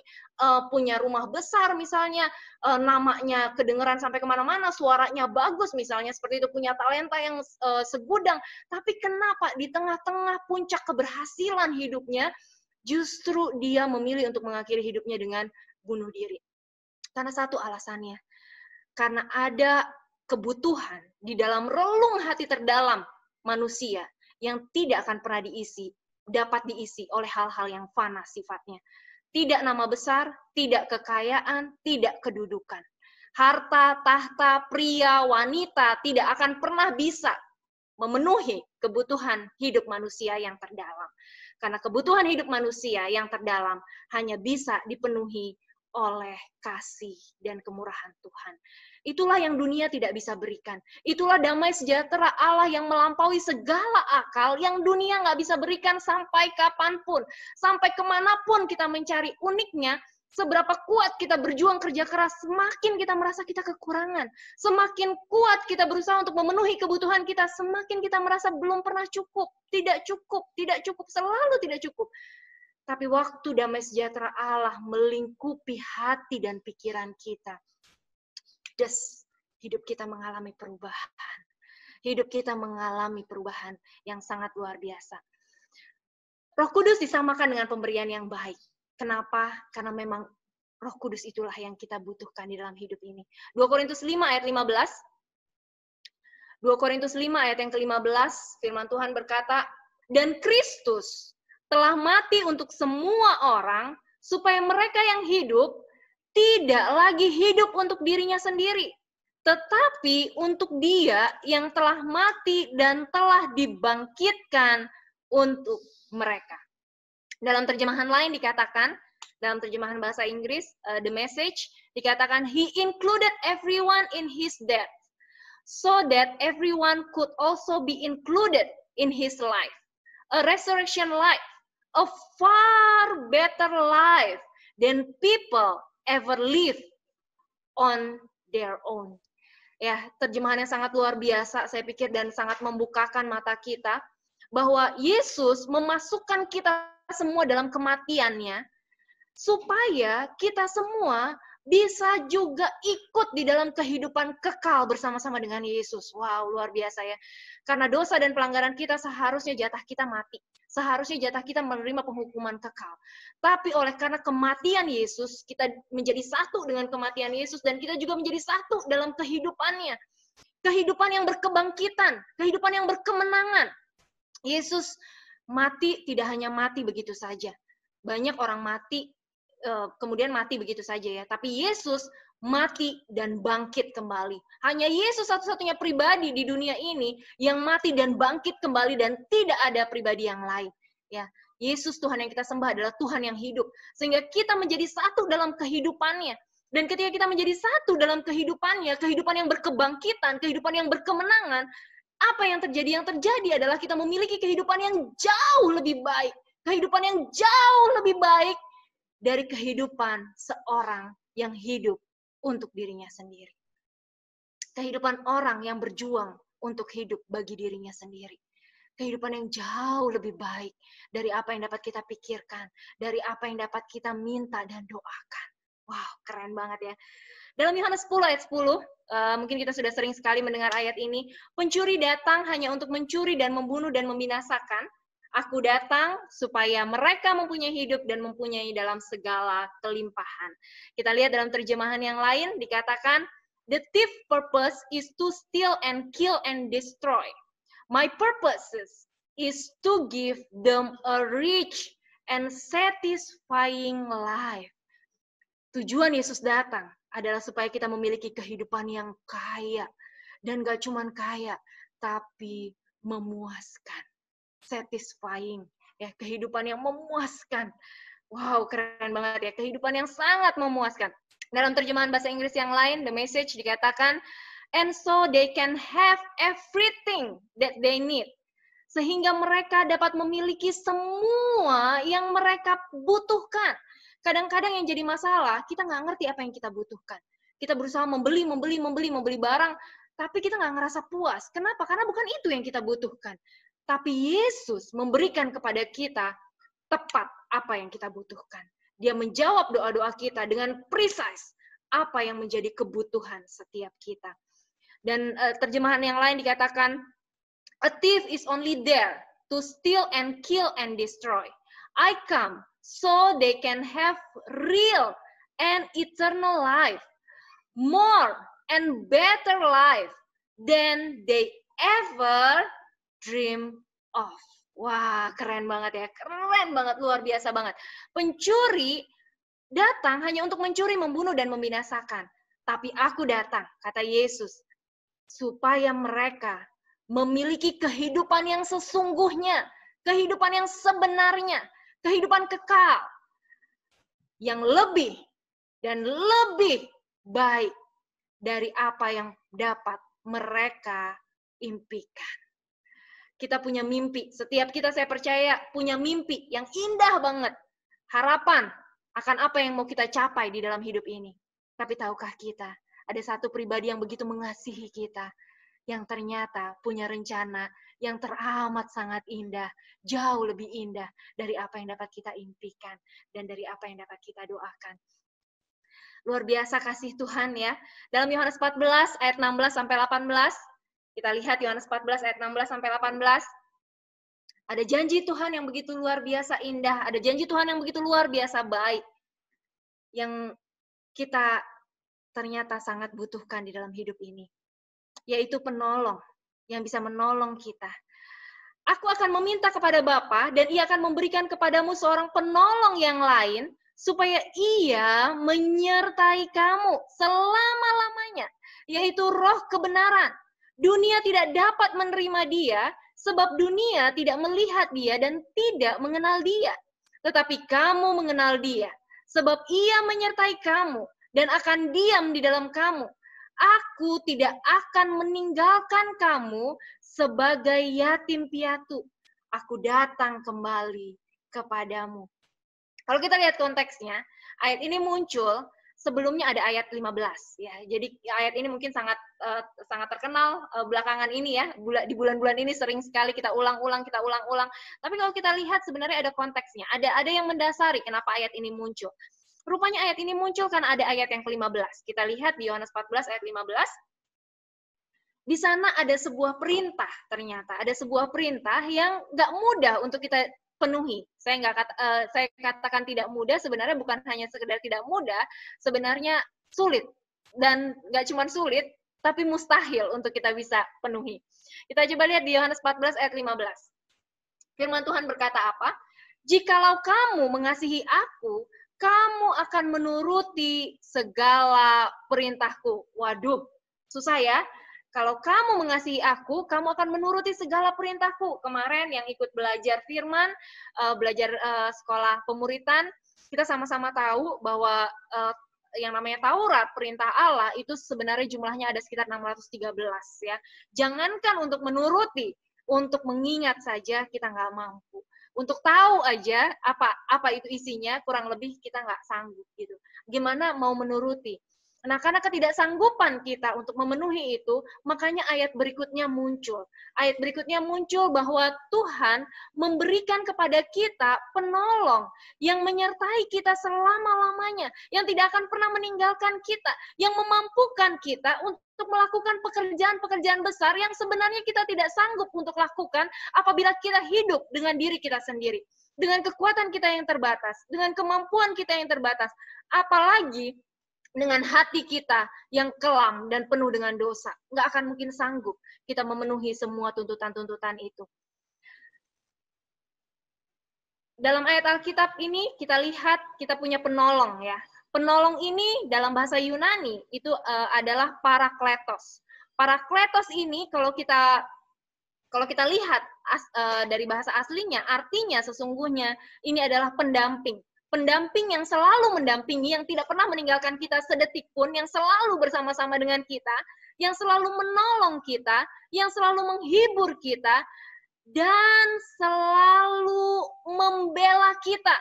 Punya rumah besar misalnya, namanya kedengeran sampai kemana-mana, suaranya bagus misalnya, seperti itu, punya talenta yang segudang. Tapi kenapa di tengah-tengah puncak keberhasilan hidupnya, justru dia memilih untuk mengakhiri hidupnya dengan bunuh diri? Karena satu alasannya, karena ada kebutuhan di dalam relung hati terdalam manusia yang tidak akan pernah dapat diisi oleh hal-hal yang fana sifatnya. Tidak nama besar, tidak kekayaan, tidak kedudukan. Harta, tahta, pria, wanita tidak akan pernah bisa memenuhi kebutuhan hidup manusia yang terdalam. Karena kebutuhan hidup manusia yang terdalam hanya bisa dipenuhi oleh kasih dan kemurahan Tuhan. Itulah yang dunia tidak bisa berikan. Itulah damai sejahtera Allah yang melampaui segala akal, yang dunia nggak bisa berikan sampai kapanpun. Sampai kemanapun kita mencari uniknya, seberapa kuat kita berjuang kerja keras, semakin kita merasa kita kekurangan. Semakin kuat kita berusaha untuk memenuhi kebutuhan kita, semakin kita merasa belum pernah cukup, tidak cukup, selalu tidak cukup. Tapi waktu damai sejahtera Allah melingkupi hati dan pikiran kita, hidup kita mengalami perubahan. Hidup kita mengalami perubahan yang sangat luar biasa. Roh Kudus disamakan dengan pemberian yang baik. Kenapa? Karena memang Roh Kudus itulah yang kita butuhkan di dalam hidup ini. 2 Korintus 5 ayat 15. 2 Korintus 5 ayat yang ke-15, firman Tuhan berkata, dan Kristus telah mati untuk semua orang, supaya mereka yang hidup tidak lagi hidup untuk dirinya sendiri, tetapi untuk Dia yang telah mati dan telah dibangkitkan untuk mereka. Dalam terjemahan lain dikatakan, dalam terjemahan bahasa Inggris, The Message, dikatakan, He included everyone in His death, so that everyone could also be included in His life. A resurrection life, a far better life than people ever live on their own. Ya, terjemahan yang sangat luar biasa, saya pikir, dan sangat membukakan mata kita, bahwa Yesus memasukkan kita semua dalam kematiannya, supaya kita semua bisa juga ikut di dalam kehidupan kekal bersama-sama dengan Yesus. Wow, luar biasa ya. Karena dosa dan pelanggaran kita seharusnya jatah kita mati. Seharusnya jatah kita menerima penghukuman kekal. Tapi karena kematian Yesus, kita menjadi satu dengan kematian Yesus, dan kita juga menjadi satu dalam kehidupannya. Kehidupan yang berkebangkitan, kehidupan yang berkemenangan. Yesus mati tidak hanya mati begitu saja. Banyak orang mati, kemudian mati begitu saja ya. Tapi Yesus mati dan bangkit kembali. Hanya Yesus satu-satunya pribadi di dunia ini yang mati dan bangkit kembali, dan tidak ada pribadi yang lain. Ya, Yesus Tuhan yang kita sembah adalah Tuhan yang hidup, sehingga kita menjadi satu dalam kehidupannya. Dan ketika kita menjadi satu dalam kehidupannya, kehidupan yang berkebangkitan, kehidupan yang berkemenangan, apa yang terjadi? Yang terjadi adalah kita memiliki kehidupan yang jauh lebih baik. Kehidupan yang jauh lebih baik dari kehidupan seorang yang hidup untuk dirinya sendiri. Kehidupan orang yang berjuang untuk hidup bagi dirinya sendiri. Kehidupan yang jauh lebih baik dari apa yang dapat kita pikirkan, dari apa yang dapat kita minta dan doakan. Wow, keren banget ya. Dalam Yohanes 10 ayat 10, mungkin kita sudah sering sekali mendengar ayat ini, pencuri datang hanya untuk mencuri dan membunuh dan membinasakan. Aku datang supaya mereka mempunyai hidup dan mempunyai dalam segala kelimpahan. Kita lihat dalam terjemahan yang lain dikatakan, the thief purpose is to steal and kill and destroy. My purpose is to give them a rich and satisfying life. Tujuan Yesus datang adalah supaya kita memiliki kehidupan yang kaya. Dan gak cuman kaya, tapi memuaskan. Satisfying. Ya, kehidupan yang memuaskan. Wow, keren banget ya. Kehidupan yang sangat memuaskan. Dalam terjemahan bahasa Inggris yang lain, The Message dikatakan, and so they can have everything that they need. Sehingga mereka dapat memiliki semua yang mereka butuhkan. Kadang-kadang yang jadi masalah, kita nggak ngerti apa yang kita butuhkan. Kita berusaha membeli barang, tapi kita nggak ngerasa puas. Kenapa? Karena bukan itu yang kita butuhkan. Tapi Yesus memberikan kepada kita tepat apa yang kita butuhkan. Dia menjawab doa-doa kita dengan precise apa yang menjadi kebutuhan setiap kita. Dan terjemahan yang lain dikatakan, a thief is only there to steal and kill and destroy. I come so they can have real and eternal life, more and better life than they ever dream of. Wah, keren banget ya, keren banget, luar biasa banget. Pencuri datang hanya untuk mencuri, membunuh, dan membinasakan. Tapi aku datang, kata Yesus, supaya mereka memiliki kehidupan yang sesungguhnya, kehidupan yang sebenarnya, kehidupan kekal, yang lebih dan lebih baik dari apa yang dapat mereka impikan. Kita punya mimpi, setiap kita saya percaya punya mimpi yang indah banget, harapan akan apa yang mau kita capai di dalam hidup ini. Tapi tahukah kita, ada satu pribadi yang begitu mengasihi kita, yang ternyata punya rencana yang teramat sangat indah, jauh lebih indah dari apa yang dapat kita impikan dan dari apa yang dapat kita doakan. Luar biasa kasih Tuhan ya. Dalam Yohanes 14 ayat 16 sampai 18, kita lihat Yohanes 14 ayat 16 sampai 18. Ada janji Tuhan yang begitu luar biasa indah, ada janji Tuhan yang begitu luar biasa baik yang kita ternyata sangat butuhkan di dalam hidup ini, yaitu penolong yang bisa menolong kita. Aku akan meminta kepada Bapa dan Ia akan memberikan kepadamu seorang penolong yang lain supaya Ia menyertai kamu selama-lamanya, yaitu Roh kebenaran. Dunia tidak dapat menerima Dia sebab dunia tidak melihat Dia dan tidak mengenal Dia. Tetapi kamu mengenal Dia sebab Ia menyertai kamu dan akan diam di dalam kamu. Aku tidak akan meninggalkan kamu sebagai yatim piatu. Aku datang kembali kepadamu. Kalau kita lihat konteksnya, ayat ini muncul sebelumnya ada ayat 15 ya. Jadi ayat ini mungkin sangat terkenal belakangan ini ya. Di bulan-bulan ini sering sekali kita ulang-ulang. Tapi kalau kita lihat sebenarnya ada konteksnya. Ada yang mendasari kenapa ayat ini muncul. Rupanya ayat ini muncul karena ada ayat yang ke-15. Kita lihat di Yohanes 14 ayat 15. Di sana ada sebuah perintah ternyata. Ada sebuah perintah yang nggak mudah untuk kita penuhi. Saya katakan tidak mudah, sebenarnya bukan hanya sekedar tidak mudah, sebenarnya sulit. Dan nggak cuma sulit, tapi mustahil untuk kita bisa penuhi. Kita coba lihat di Yohanes 14 ayat 15. Firman Tuhan berkata apa? Jikalau kamu mengasihi aku, kamu akan menuruti segala perintahku. Waduh, susah ya. Kalau kamu mengasihi aku, kamu akan menuruti segala perintahku. Kemarin yang ikut belajar firman, belajar sekolah pemuritan, kita sama-sama tahu bahwa yang namanya Taurat, perintah Allah, itu sebenarnya jumlahnya ada sekitar 613 ya. Jangankan untuk menuruti, untuk mengingat saja kita nggak mampu. Untuk tahu aja apa itu isinya, kurang lebih kita nggak sanggup gitu. Gimana mau menuruti? Nah, karena ketidaksanggupan kita untuk memenuhi itu, makanya ayat berikutnya muncul. Ayat berikutnya muncul bahwa Tuhan memberikan kepada kita penolong yang menyertai kita selama-lamanya, yang tidak akan pernah meninggalkan kita, yang memampukan kita untuk melakukan pekerjaan-pekerjaan besar yang sebenarnya kita tidak sanggup untuk lakukan apabila kita hidup dengan diri kita sendiri, dengan kekuatan kita yang terbatas, dengan kemampuan kita yang terbatas, apalagi dengan hati kita yang kelam dan penuh dengan dosa. Nggak akan mungkin sanggup kita memenuhi semua tuntutan-tuntutan itu. Dalam ayat Alkitab ini kita lihat kita punya penolong ya. Penolong ini dalam bahasa Yunani itu adalah parakletos. Parakletos ini kalau kita lihat dari bahasa aslinya, artinya sesungguhnya ini adalah pendamping. Pendamping yang selalu mendampingi, yang tidak pernah meninggalkan kita sedetik pun, yang selalu bersama-sama dengan kita, yang selalu menolong kita, yang selalu menghibur kita, dan selalu membela kita.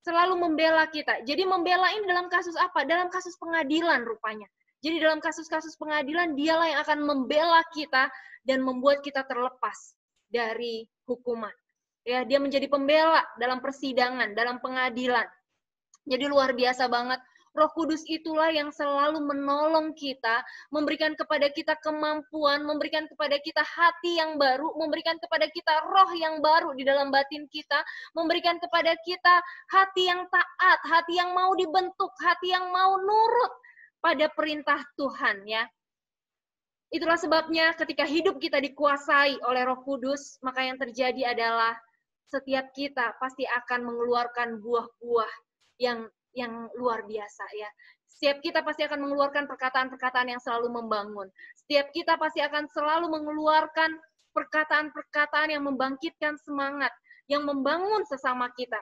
Selalu membela kita. Jadi membela ini dalam kasus apa? Dalam kasus pengadilan rupanya. Jadi dalam kasus-kasus pengadilan, dialah yang akan membela kita dan membuat kita terlepas dari hukuman. Ya, dia menjadi pembela dalam persidangan, dalam pengadilan. Jadi luar biasa banget. Roh Kudus itulah yang selalu menolong kita, memberikan kepada kita kemampuan, memberikan kepada kita hati yang baru, memberikan kepada kita roh yang baru di dalam batin kita, memberikan kepada kita hati yang taat, hati yang mau dibentuk, hati yang mau nurut pada perintah Tuhan ya. Itulah sebabnya ketika hidup kita dikuasai oleh Roh Kudus, maka yang terjadi adalah setiap kita pasti akan mengeluarkan buah-buah yang luar biasa ya. Setiap kita pasti akan mengeluarkan perkataan-perkataan yang selalu membangun. Setiap kita pasti akan selalu mengeluarkan perkataan-perkataan yang membangkitkan semangat, yang membangun sesama kita.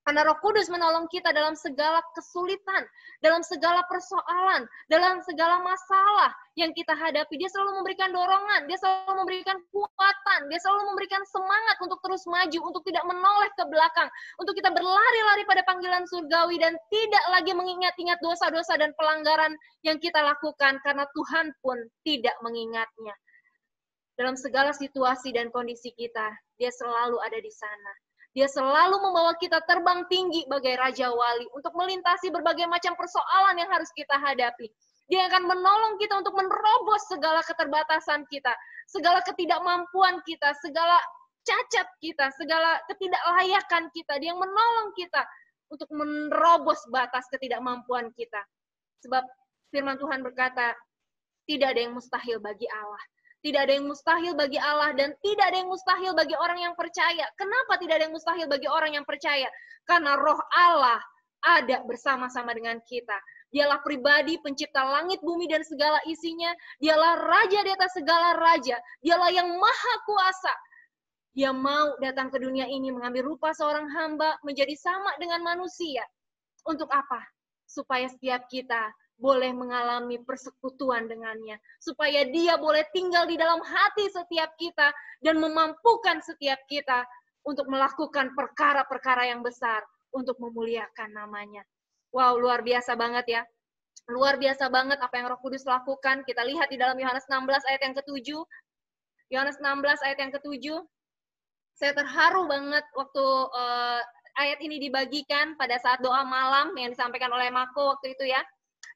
Karena Roh Kudus menolong kita dalam segala kesulitan, dalam segala persoalan, dalam segala masalah yang kita hadapi. Dia selalu memberikan dorongan, dia selalu memberikan kekuatan, dia selalu memberikan semangat untuk terus maju, untuk tidak menoleh ke belakang, untuk kita berlari-lari pada panggilan surgawi dan tidak lagi mengingat-ingat dosa-dosa dan pelanggaran yang kita lakukan, karena Tuhan pun tidak mengingatnya. Dalam segala situasi dan kondisi kita, dia selalu ada di sana. Dia selalu membawa kita terbang tinggi bagai Raja Wali untuk melintasi berbagai macam persoalan yang harus kita hadapi. Dia akan menolong kita untuk menerobos segala keterbatasan kita, segala ketidakmampuan kita, segala cacat kita, segala ketidaklayakan kita. Dia yang menolong kita untuk menerobos batas ketidakmampuan kita. Sebab firman Tuhan berkata, tidak ada yang mustahil bagi Allah. Tidak ada yang mustahil bagi Allah dan tidak ada yang mustahil bagi orang yang percaya. Kenapa tidak ada yang mustahil bagi orang yang percaya? Karena Roh Allah ada bersama-sama dengan kita. Dialah pribadi pencipta langit, bumi, dan segala isinya. Dialah Raja di atas segala raja. Dialah yang maha kuasa. Dia mau datang ke dunia ini mengambil rupa seorang hamba, menjadi sama dengan manusia. Untuk apa? Supaya setiap kita boleh mengalami persekutuan dengannya. Supaya dia boleh tinggal di dalam hati setiap kita dan memampukan setiap kita untuk melakukan perkara-perkara yang besar untuk memuliakan namanya. Wow, luar biasa banget ya. Luar biasa banget apa yang Roh Kudus lakukan. Kita lihat di dalam Yohanes 16 ayat yang ke-7. Yohanes 16 ayat yang ke-7. Saya terharu banget waktu ayat ini dibagikan pada saat doa malam yang disampaikan oleh Mako waktu itu ya.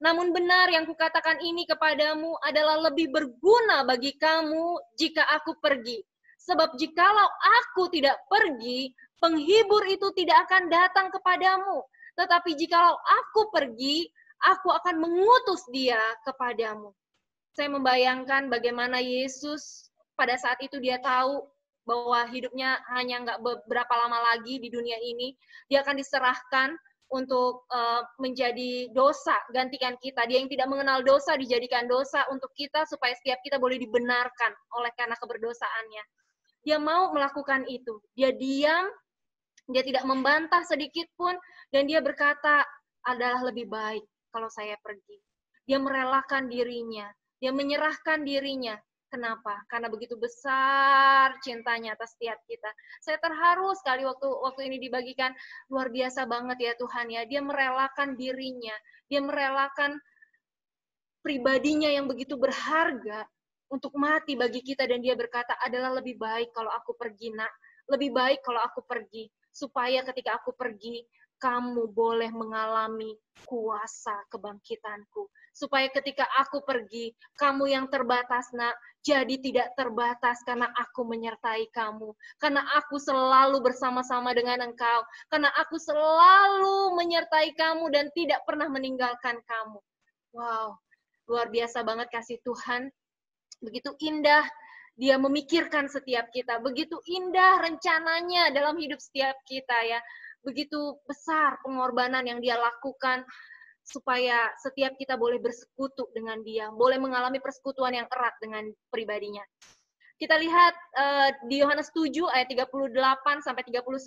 Namun benar yang kukatakan ini kepadamu adalah lebih berguna bagi kamu jika aku pergi. Sebab jikalau aku tidak pergi, penghibur itu tidak akan datang kepadamu. Tetapi jikalau aku pergi, aku akan mengutus dia kepadamu. Saya membayangkan bagaimana Yesus pada saat itu dia tahu bahwa hidupnya hanya nggak beberapa lama lagi di dunia ini. Dia akan diserahkan untuk menjadi dosa, gantikan kita. Dia yang tidak mengenal dosa, dijadikan dosa untuk kita, supaya setiap kita boleh dibenarkan oleh karena keberdosaannya. Dia mau melakukan itu. Dia diam, dia tidak membantah sedikit pun, dan dia berkata, adalah lebih baik kalau saya pergi. Dia merelakan dirinya, dia menyerahkan dirinya. Kenapa? Karena begitu besar cintanya atas setiap kita. Saya terharu sekali waktu ini dibagikan, luar biasa banget ya Tuhan ya. Dia merelakan dirinya, dia merelakan pribadinya yang begitu berharga untuk mati bagi kita, dan dia berkata, adalah lebih baik kalau aku pergi, nak. Lebih baik kalau aku pergi, supaya ketika aku pergi, kamu boleh mengalami kuasa kebangkitanku. Supaya ketika aku pergi, kamu yang terbatas, nak, jadi tidak terbatas karena aku menyertai kamu. Karena aku selalu bersama-sama dengan engkau. Karena aku selalu menyertai kamu dan tidak pernah meninggalkan kamu. Wow, luar biasa banget kasih Tuhan. Begitu indah dia memikirkan setiap kita. Begitu indah rencananya dalam hidup setiap kita ya. Begitu besar pengorbanan yang dia lakukan supaya setiap kita boleh bersekutu dengan dia, boleh mengalami persekutuan yang erat dengan pribadinya. Kita lihat di Yohanes 7 ayat 38 sampai 39.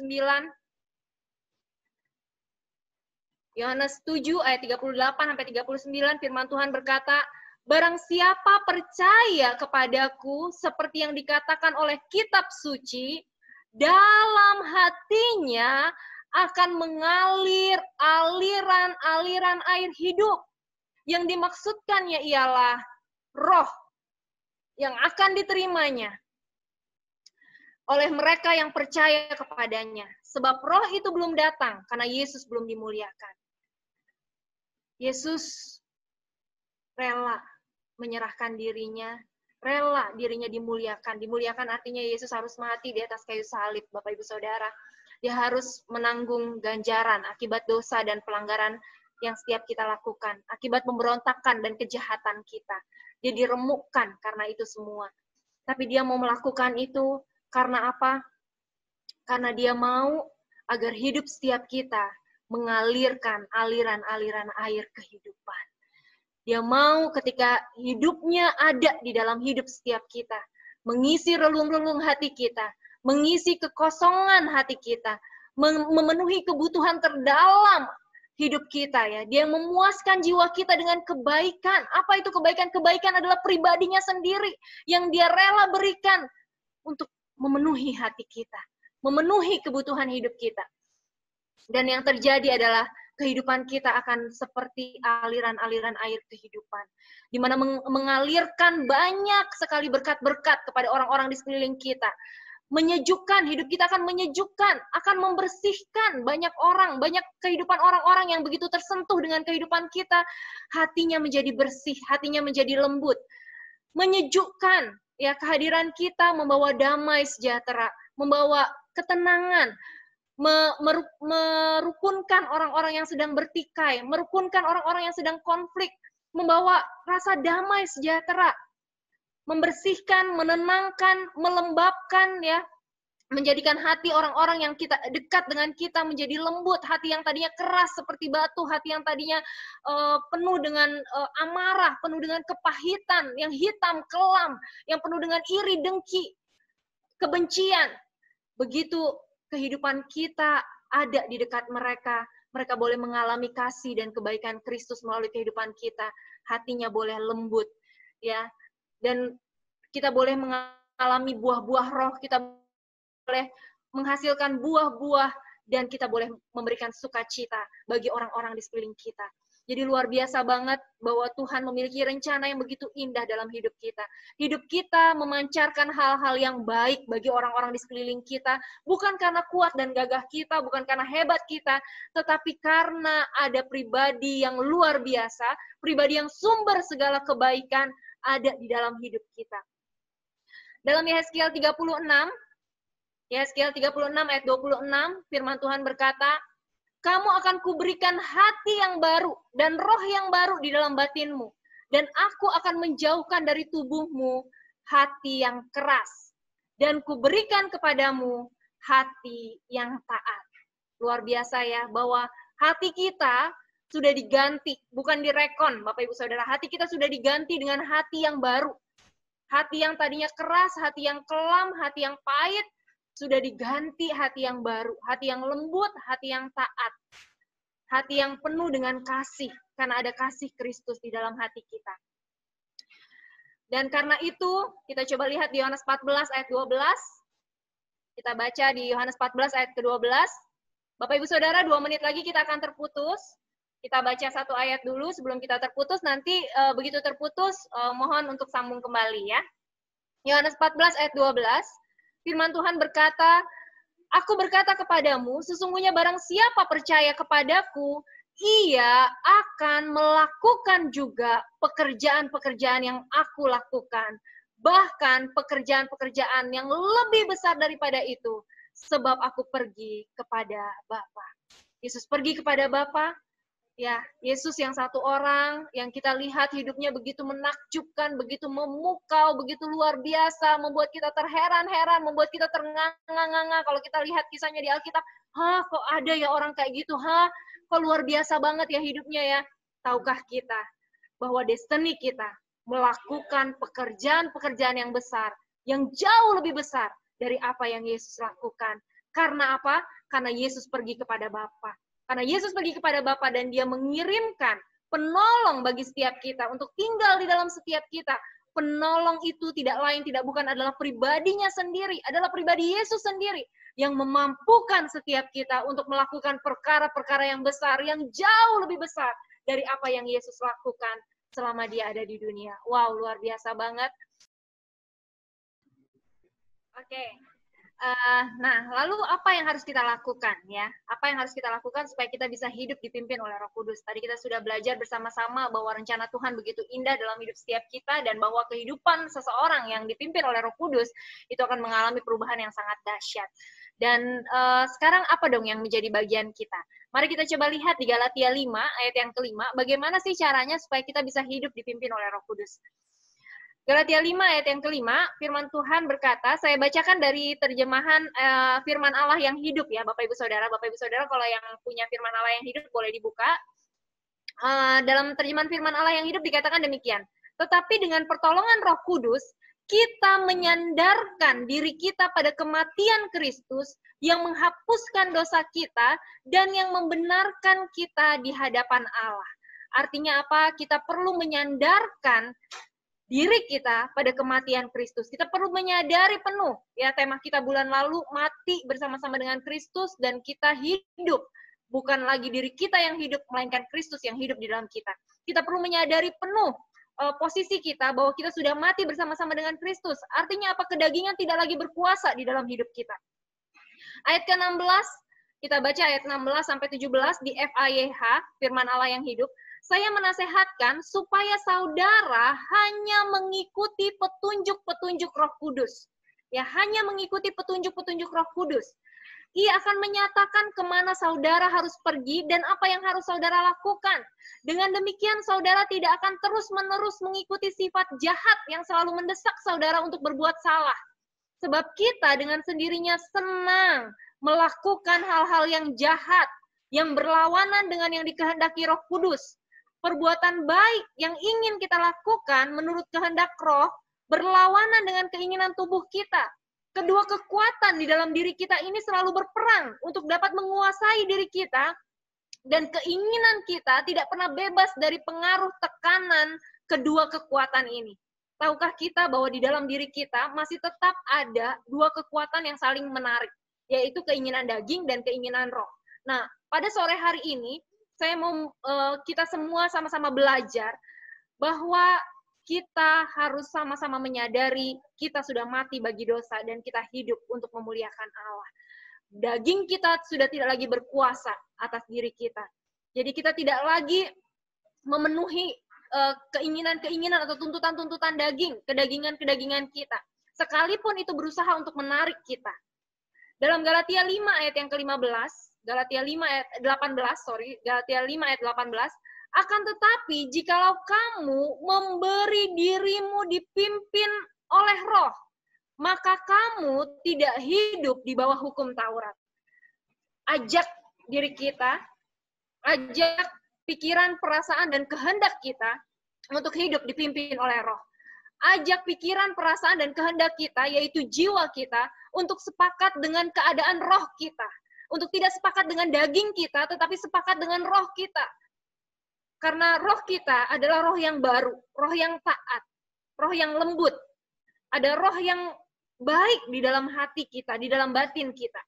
Yohanes 7 ayat 38 sampai 39, firman Tuhan berkata, barang siapa percaya kepadaku seperti yang dikatakan oleh kitab suci, dalam hatinya akan mengalir aliran-aliran air hidup. Yang dimaksudkannya ialah roh yang akan diterimanya oleh mereka yang percaya kepadanya. Sebab roh itu belum datang karena Yesus belum dimuliakan. Yesus rela menyerahkan dirinya, rela dirinya dimuliakan. Dimuliakan artinya Yesus harus mati di atas kayu salib, Bapak Ibu Saudara. Dia harus menanggung ganjaran akibat dosa dan pelanggaran yang setiap kita lakukan, akibat pemberontakan dan kejahatan kita. Dia diremukkan karena itu semua. Tapi dia mau melakukan itu karena apa? Karena dia mau agar hidup setiap kita mengalirkan aliran-aliran air kehidupan. Dia mau ketika hidupnya ada di dalam hidup setiap kita, mengisi relung-relung hati kita, mengisi kekosongan hati kita, memenuhi kebutuhan terdalam hidup kita ya. Dia memuaskan jiwa kita dengan kebaikan. Apa itu kebaikan? Kebaikan adalah pribadinya sendiri yang dia rela berikan untuk memenuhi hati kita, memenuhi kebutuhan hidup kita. Dan yang terjadi adalah kehidupan kita akan seperti aliran-aliran air kehidupan, di mana mengalirkan banyak sekali berkat-berkat kepada orang-orang di sekeliling kita. Menyejukkan, hidup kita akan menyejukkan, akan membersihkan banyak orang, banyak kehidupan orang-orang yang begitu tersentuh dengan kehidupan kita, hatinya menjadi bersih, hatinya menjadi lembut. Menyejukkan, ya, kehadiran kita membawa damai sejahtera, membawa ketenangan, merukunkan orang-orang yang sedang bertikai, merukunkan orang-orang yang sedang konflik, membawa rasa damai sejahtera, membersihkan, menenangkan, melembabkan ya, menjadikan hati orang-orang yang kita dekat dengan kita menjadi lembut, hati yang tadinya keras seperti batu, hati yang tadinya penuh dengan amarah, penuh dengan kepahitan, yang hitam, kelam, yang penuh dengan iri, dengki, kebencian. Begitu kehidupan kita ada di dekat mereka, mereka boleh mengalami kasih dan kebaikan Kristus melalui kehidupan kita, hatinya boleh lembut ya. Dan kita boleh mengalami buah-buah roh, kita boleh menghasilkan buah-buah, dan kita boleh memberikan sukacita bagi orang-orang di sekeliling kita. Jadi luar biasa banget bahwa Tuhan memiliki rencana yang begitu indah dalam hidup kita. Hidup kita memancarkan hal-hal yang baik bagi orang-orang di sekeliling kita, bukan karena kuat dan gagah kita, bukan karena hebat kita, tetapi karena ada pribadi yang luar biasa, pribadi yang sumber segala kebaikan ada di dalam hidup kita. Dalam Yehezkiel 36 ayat 26, firman Tuhan berkata, kamu akan kuberikan hati yang baru dan roh yang baru di dalam batinmu, dan aku akan menjauhkan dari tubuhmu hati yang keras, dan kuberikan kepadamu hati yang taat. Luar biasa ya, bahwa hati kita sudah diganti, bukan direkon, Bapak Ibu Saudara. Hati kita sudah diganti dengan hati yang baru. Hati yang tadinya keras, hati yang kelam, hati yang pahit, sudah diganti hati yang baru, hati yang lembut, hati yang taat, hati yang penuh dengan kasih, karena ada kasih Kristus di dalam hati kita. Dan karena itu, kita coba lihat di Yohanes 14 ayat 12. Kita baca di Yohanes 14 ayat ke-12. Bapak Ibu Saudara, 2 menit lagi kita akan terputus. Kita baca satu ayat dulu sebelum kita terputus. Nanti begitu terputus, mohon untuk sambung kembali ya. Yohanes 14 ayat 12. Firman Tuhan berkata, Aku berkata kepadamu, sesungguhnya barang siapa percaya kepadaku, ia akan melakukan juga pekerjaan-pekerjaan yang aku lakukan. Bahkan pekerjaan-pekerjaan yang lebih besar daripada itu, sebab aku pergi kepada Bapa. Yesus pergi kepada Bapa. Ya, Yesus yang satu orang, yang kita lihat hidupnya begitu menakjubkan, begitu memukau, begitu luar biasa, membuat kita terheran-heran, membuat kita ternganga-nganga. Kalau kita lihat kisahnya di Alkitab, kok ada ya orang kayak gitu, kok luar biasa banget ya hidupnya ya. Tahukah kita bahwa destiny kita melakukan pekerjaan-pekerjaan yang besar, yang jauh lebih besar dari apa yang Yesus lakukan. Karena apa? Karena Yesus pergi kepada Bapa. Karena Yesus pergi kepada Bapa dan dia mengirimkan penolong bagi setiap kita untuk tinggal di dalam setiap kita. Penolong itu tidak lain, tidak bukan adalah pribadinya sendiri, adalah pribadi Yesus sendiri yang memampukan setiap kita untuk melakukan perkara-perkara yang besar, yang jauh lebih besar dari apa yang Yesus lakukan selama dia ada di dunia. Wow, luar biasa banget. Oke. Nah, lalu apa yang harus kita lakukan ya? Apa yang harus kita lakukan supaya kita bisa hidup dipimpin oleh Roh Kudus? Tadi kita sudah belajar bersama-sama bahwa rencana Tuhan begitu indah dalam hidup setiap kita dan bahwa kehidupan seseorang yang dipimpin oleh Roh Kudus itu akan mengalami perubahan yang sangat dahsyat. Dan sekarang apa dong yang menjadi bagian kita? Mari kita coba lihat di Galatia 5 ayat yang kelima, bagaimana sih caranya supaya kita bisa hidup dipimpin oleh Roh Kudus? Galatia 5 ayat yang kelima, firman Tuhan berkata, saya bacakan dari terjemahan firman Allah yang hidup ya, Bapak Ibu Saudara. Bapak Ibu Saudara kalau yang punya firman Allah yang hidup boleh dibuka. Dalam terjemahan firman Allah yang hidup dikatakan demikian. Tetapi dengan pertolongan Roh Kudus, kita menyandarkan diri kita pada kematian Kristus yang menghapuskan dosa kita dan yang membenarkan kita di hadapan Allah. Artinya apa? Kita perlu menyandarkan diri kita pada kematian Kristus. Kita perlu menyadari penuh, ya tema kita bulan lalu, mati bersama-sama dengan Kristus dan kita hidup. Bukan lagi diri kita yang hidup, melainkan Kristus yang hidup di dalam kita. Kita perlu menyadari penuh posisi kita bahwa kita sudah mati bersama-sama dengan Kristus. Artinya apa? Kedagingan tidak lagi berkuasa di dalam hidup kita. Ayat ke-16, kita baca ayat 16 sampai 17 di FAYH, firman Allah yang hidup. Saya menasehatkan supaya saudara hanya mengikuti petunjuk-petunjuk Roh Kudus. Ya, hanya mengikuti petunjuk-petunjuk Roh Kudus. Ia akan menyatakan kemana saudara harus pergi dan apa yang harus saudara lakukan. Dengan demikian, saudara tidak akan terus-menerus mengikuti sifat jahat yang selalu mendesak saudara untuk berbuat salah. Sebab kita dengan sendirinya senang melakukan hal-hal yang jahat, yang berlawanan dengan yang dikehendaki Roh Kudus. Perbuatan baik yang ingin kita lakukan menurut kehendak Roh berlawanan dengan keinginan tubuh kita. Kedua kekuatan di dalam diri kita ini selalu berperang untuk dapat menguasai diri kita dan keinginan kita tidak pernah bebas dari pengaruh tekanan kedua kekuatan ini. Tahukah kita bahwa di dalam diri kita masih tetap ada dua kekuatan yang saling menarik, yaitu keinginan daging dan keinginan roh. Nah, pada sore hari ini saya mau kita semua sama-sama belajar bahwa kita harus sama-sama menyadari kita sudah mati bagi dosa dan kita hidup untuk memuliakan Allah. Daging kita sudah tidak lagi berkuasa atas diri kita. Jadi kita tidak lagi memenuhi keinginan-keinginan atau tuntutan-tuntutan daging, kedagingan-kedagingan kita. Sekalipun itu berusaha untuk menarik kita. Dalam Galatia 5 ayat yang ke-15, Galatia 5 ayat 18, Galatia 5 ayat 18, akan tetapi jikalau kamu memberi dirimu dipimpin oleh Roh, maka kamu tidak hidup di bawah hukum Taurat. Ajak diri kita, ajak pikiran, perasaan, dan kehendak kita untuk hidup dipimpin oleh Roh. Ajak pikiran, perasaan, dan kehendak kita, yaitu jiwa kita, untuk sepakat dengan keadaan roh kita. Untuk tidak sepakat dengan daging kita, tetapi sepakat dengan roh kita. Karena roh kita adalah roh yang baru, roh yang taat, roh yang lembut. Ada roh yang baik di dalam hati kita, di dalam batin kita.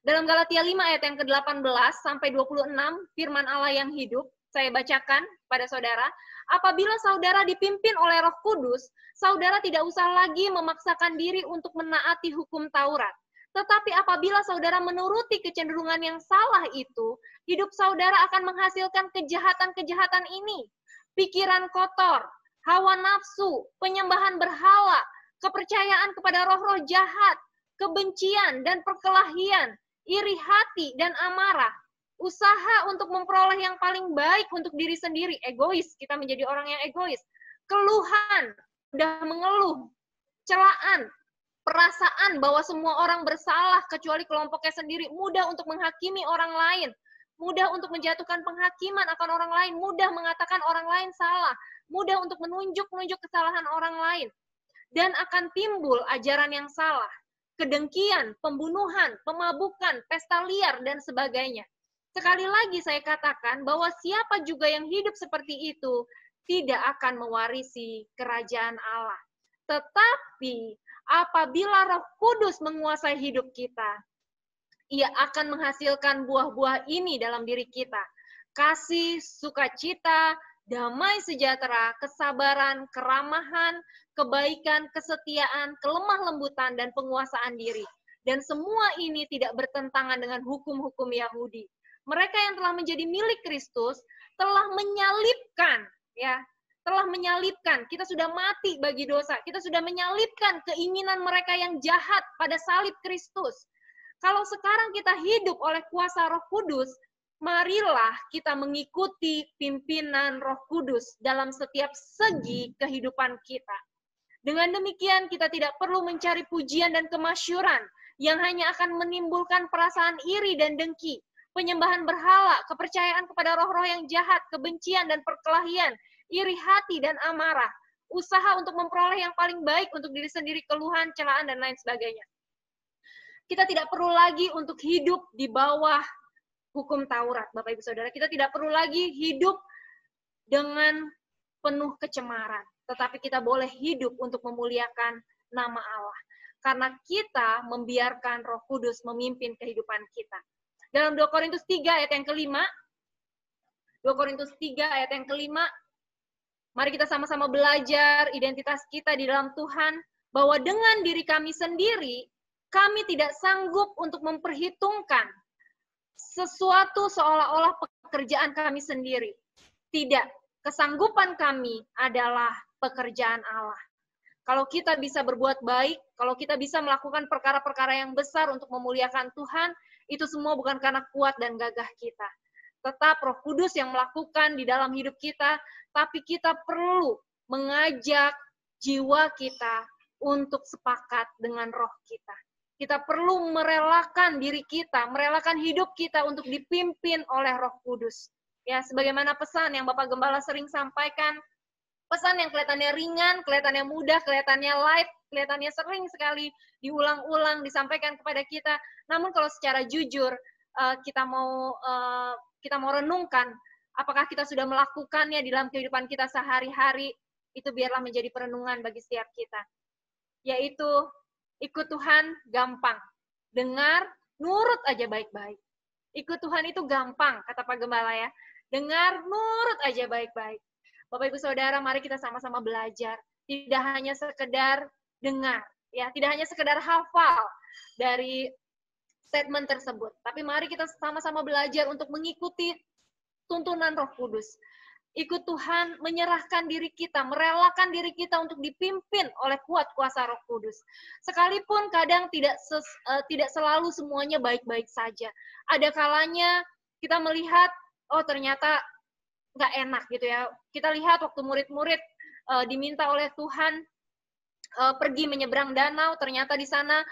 Dalam Galatia 5 ayat yang ke-18 sampai 26, firman Allah yang hidup, saya bacakan pada saudara. Apabila saudara dipimpin oleh Roh Kudus, saudara tidak usah lagi memaksakan diri untuk menaati hukum Taurat. Tetapi apabila saudara menuruti kecenderungan yang salah itu, hidup saudara akan menghasilkan kejahatan-kejahatan ini. Pikiran kotor, hawa nafsu, penyembahan berhala, kepercayaan kepada roh-roh jahat, kebencian dan perkelahian, iri hati dan amarah, usaha untuk memperoleh yang paling baik untuk diri sendiri, egois, kita menjadi orang yang egois, keluhan, mudah mengeluh, celaan, perasaan bahwa semua orang bersalah kecuali kelompoknya sendiri, mudah untuk menghakimi orang lain, mudah untuk menjatuhkan penghakiman akan orang lain, mudah mengatakan orang lain salah, mudah untuk menunjuk kesalahan orang lain, dan akan timbul ajaran yang salah, kedengkian, pembunuhan, pemabukan, pesta liar, dan sebagainya. Sekali lagi saya katakan bahwa siapa juga yang hidup seperti itu tidak akan mewarisi kerajaan Allah. Tetapi apabila Roh Kudus menguasai hidup kita, Ia akan menghasilkan buah-buah ini dalam diri kita. Kasih, sukacita, damai sejahtera, kesabaran, keramahan, kebaikan, kesetiaan, kelemah lembutan, dan penguasaan diri. Dan semua ini tidak bertentangan dengan hukum-hukum Yahudi. Mereka yang telah menjadi milik Kristus telah menyalibkan, kita sudah mati bagi dosa, kita sudah menyalibkan keinginan mereka yang jahat pada salib Kristus. Kalau sekarang kita hidup oleh kuasa Roh Kudus, marilah kita mengikuti pimpinan Roh Kudus dalam setiap segi kehidupan kita. Dengan demikian, kita tidak perlu mencari pujian dan kemasyuran yang hanya akan menimbulkan perasaan iri dan dengki, penyembahan berhala, kepercayaan kepada roh-roh yang jahat, kebencian dan perkelahian, iri hati dan amarah, usaha untuk memperoleh yang paling baik untuk diri sendiri, keluhan, celaan, dan lain sebagainya. Kita tidak perlu lagi untuk hidup di bawah hukum Taurat, Bapak Ibu Saudara. Kita tidak perlu lagi hidup dengan penuh kecemaran, tetapi kita boleh hidup untuk memuliakan nama Allah. Karena kita membiarkan Roh Kudus memimpin kehidupan kita. Dalam 2 Korintus 3 ayat yang kelima, 2 Korintus 3 ayat yang kelima, mari kita sama-sama belajar identitas kita di dalam Tuhan, bahwa dengan diri kami sendiri, kami tidak sanggup untuk memperhitungkan sesuatu seolah-olah pekerjaan kami sendiri. Tidak, kesanggupan kami adalah pekerjaan Allah. Kalau kita bisa berbuat baik, kalau kita bisa melakukan perkara-perkara yang besar untuk memuliakan Tuhan, itu semua bukan karena kuat dan gagah kita. Tetap Roh Kudus yang melakukan di dalam hidup kita, tapi kita perlu mengajak jiwa kita untuk sepakat dengan roh kita. Kita perlu merelakan diri kita, merelakan hidup kita untuk dipimpin oleh Roh Kudus. Ya, sebagaimana pesan yang Bapak Gembala sering sampaikan, pesan yang kelihatannya ringan, kelihatannya mudah, kelihatannya light, kelihatannya sering sekali diulang-ulang, disampaikan kepada kita. Namun kalau secara jujur kita mau renungkan, apakah kita sudah melakukannya di dalam kehidupan kita sehari-hari, itu biarlah menjadi perenungan bagi setiap kita. Yaitu, ikut Tuhan gampang. Dengar, nurut aja baik-baik. Ikut Tuhan itu gampang, kata Pak Gembala ya. Dengar, nurut aja baik-baik. Bapak Ibu Saudara, mari kita sama-sama belajar. Tidak hanya sekedar dengar, ya, tidak hanya sekedar hafal dari statement tersebut, tapi mari kita sama-sama belajar untuk mengikuti tuntunan Roh Kudus. Ikut Tuhan, menyerahkan diri kita, merelakan diri kita untuk dipimpin oleh kuat kuasa Roh Kudus. Sekalipun kadang tidak selalu semuanya baik-baik saja. Ada kalanya kita melihat, oh ternyata nggak enak gitu ya. Kita lihat waktu murid-murid diminta oleh Tuhan pergi menyeberang danau, ternyata di sana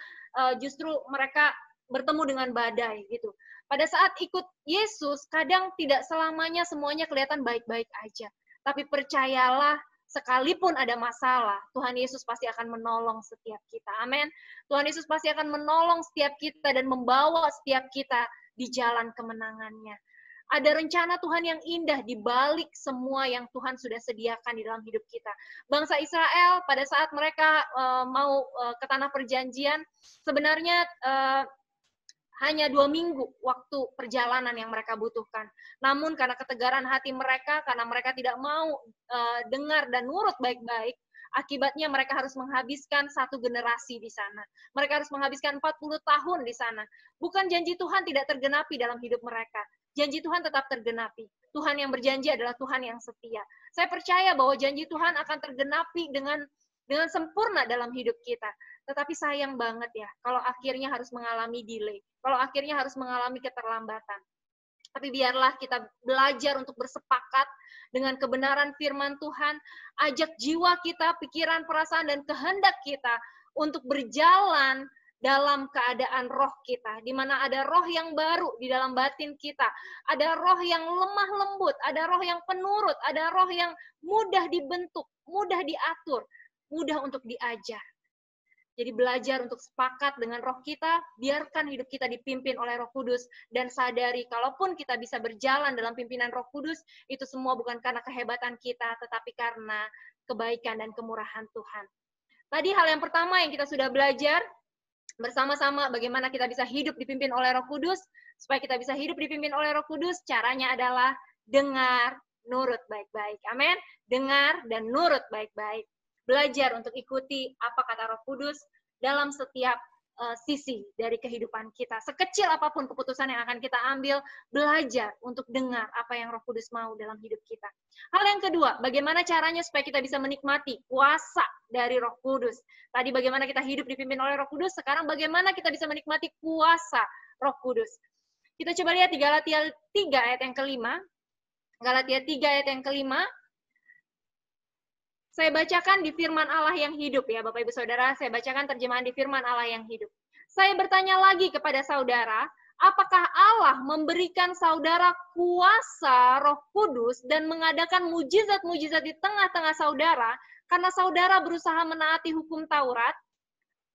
justru mereka bertemu dengan badai gitu. Pada saat ikut Yesus, kadang tidak selamanya semuanya kelihatan baik-baik aja. Tapi percayalah, sekalipun ada masalah, Tuhan Yesus pasti akan menolong setiap kita. Amin. Tuhan Yesus pasti akan menolong setiap kita dan membawa setiap kita di jalan kemenangannya. Ada rencana Tuhan yang indah di balik semua yang Tuhan sudah sediakan di dalam hidup kita. Bangsa Israel pada saat mereka mau ke tanah perjanjian, sebenarnya hanya 2 minggu waktu perjalanan yang mereka butuhkan. Namun karena ketegaran hati mereka, karena mereka tidak mau dengar dan nurut baik-baik, akibatnya mereka harus menghabiskan 1 generasi di sana. Mereka harus menghabiskan 40 tahun di sana. Bukan janji Tuhan tidak tergenapi dalam hidup mereka. Janji Tuhan tetap tergenapi. Tuhan yang berjanji adalah Tuhan yang setia. Saya percaya bahwa janji Tuhan akan tergenapi dengan sempurna dalam hidup kita. Tetapi sayang banget ya, kalau akhirnya harus mengalami delay. Kalau akhirnya harus mengalami keterlambatan. Tapi biarlah kita belajar untuk bersepakat dengan kebenaran firman Tuhan. Ajak jiwa kita, pikiran, perasaan, dan kehendak kita untuk berjalan dalam keadaan roh kita, di mana ada roh yang baru di dalam batin kita, ada roh yang lemah lembut, ada roh yang penurut, ada roh yang mudah dibentuk, mudah diatur, mudah untuk diajar. Jadi belajar untuk sepakat dengan roh kita, biarkan hidup kita dipimpin oleh Roh Kudus, dan sadari kalaupun kita bisa berjalan dalam pimpinan Roh Kudus, itu semua bukan karena kehebatan kita, tetapi karena kebaikan dan kemurahan Tuhan. Tadi hal yang pertama yang kita sudah belajar, bersama-sama bagaimana kita bisa hidup dipimpin oleh Roh Kudus. Supaya kita bisa hidup dipimpin oleh Roh Kudus, caranya adalah dengar, nurut baik-baik. Amin. Dengar dan nurut baik-baik. Belajar untuk ikuti apa kata Roh Kudus dalam setiap sisi dari kehidupan kita. Sekecil apapun keputusan yang akan kita ambil, belajar untuk dengar apa yang Roh Kudus mau dalam hidup kita. Hal yang kedua, bagaimana caranya supaya kita bisa menikmati kuasa dari Roh Kudus. Tadi bagaimana kita hidup dipimpin oleh Roh Kudus, sekarang bagaimana kita bisa menikmati kuasa Roh Kudus. Kita coba lihat di Galatia 3 ayat yang kelima. Galatia 3 ayat yang kelima. Saya bacakan di firman Allah yang hidup ya, Bapak Ibu Saudara. Saya bacakan terjemahan di firman Allah yang hidup. Saya bertanya lagi kepada saudara, apakah Allah memberikan saudara kuasa Roh Kudus dan mengadakan mujizat-mujizat di tengah-tengah saudara karena saudara berusaha menaati hukum Taurat?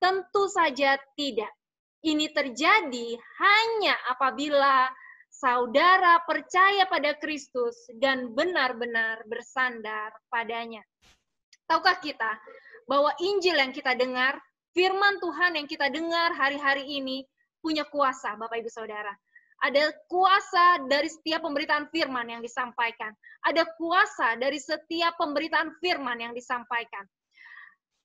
Tentu saja tidak. Ini terjadi hanya apabila saudara percaya pada Kristus dan benar-benar bersandar padanya. Tahukah kita bahwa Injil yang kita dengar, firman Tuhan yang kita dengar hari-hari ini punya kuasa, Bapak Ibu Saudara. Ada kuasa dari setiap pemberitaan firman yang disampaikan. Ada kuasa dari setiap pemberitaan firman yang disampaikan.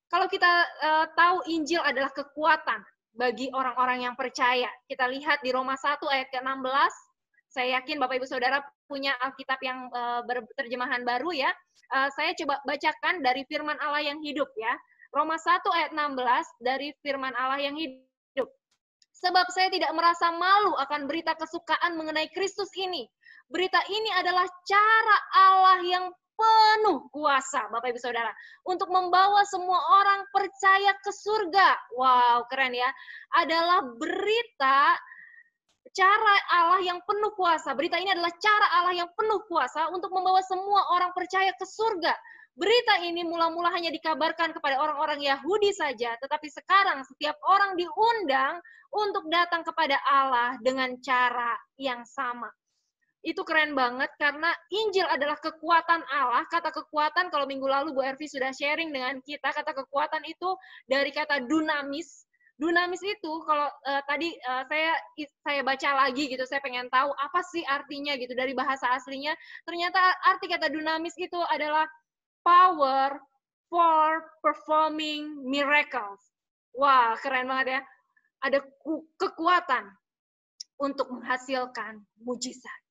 Kalau kita tahu Injil adalah kekuatan bagi orang-orang yang percaya. Kita lihat di Roma 1 ayat ke-16. Saya yakin Bapak Ibu Saudara punya Alkitab yang berterjemahan baru ya. Saya coba bacakan dari firman Allah yang hidup ya. Roma 1 ayat 16 dari firman Allah yang hidup. Sebab saya tidak merasa malu akan berita kesukaan mengenai Kristus ini. Berita ini adalah cara Allah yang penuh kuasa, Bapak Ibu Saudara, untuk membawa semua orang percaya ke surga. Wow, keren ya. Adalah berita cara Allah yang penuh kuasa. Berita ini adalah cara Allah yang penuh kuasa untuk membawa semua orang percaya ke surga. Berita ini mula-mula hanya dikabarkan kepada orang-orang Yahudi saja, tetapi sekarang setiap orang diundang untuk datang kepada Allah dengan cara yang sama. Itu keren banget karena Injil adalah kekuatan Allah. Kata kekuatan, kalau minggu lalu Bu Ervi sudah sharing dengan kita, kata kekuatan itu dari kata dunamis. Dunamis itu kalau tadi saya baca lagi gitu, saya pengen tahu apa sih artinya gitu dari bahasa aslinya. Ternyata arti kata dunamis itu adalah power for performing miracles. Wah, keren banget ya. Ada kekuatan untuk menghasilkan mujizat.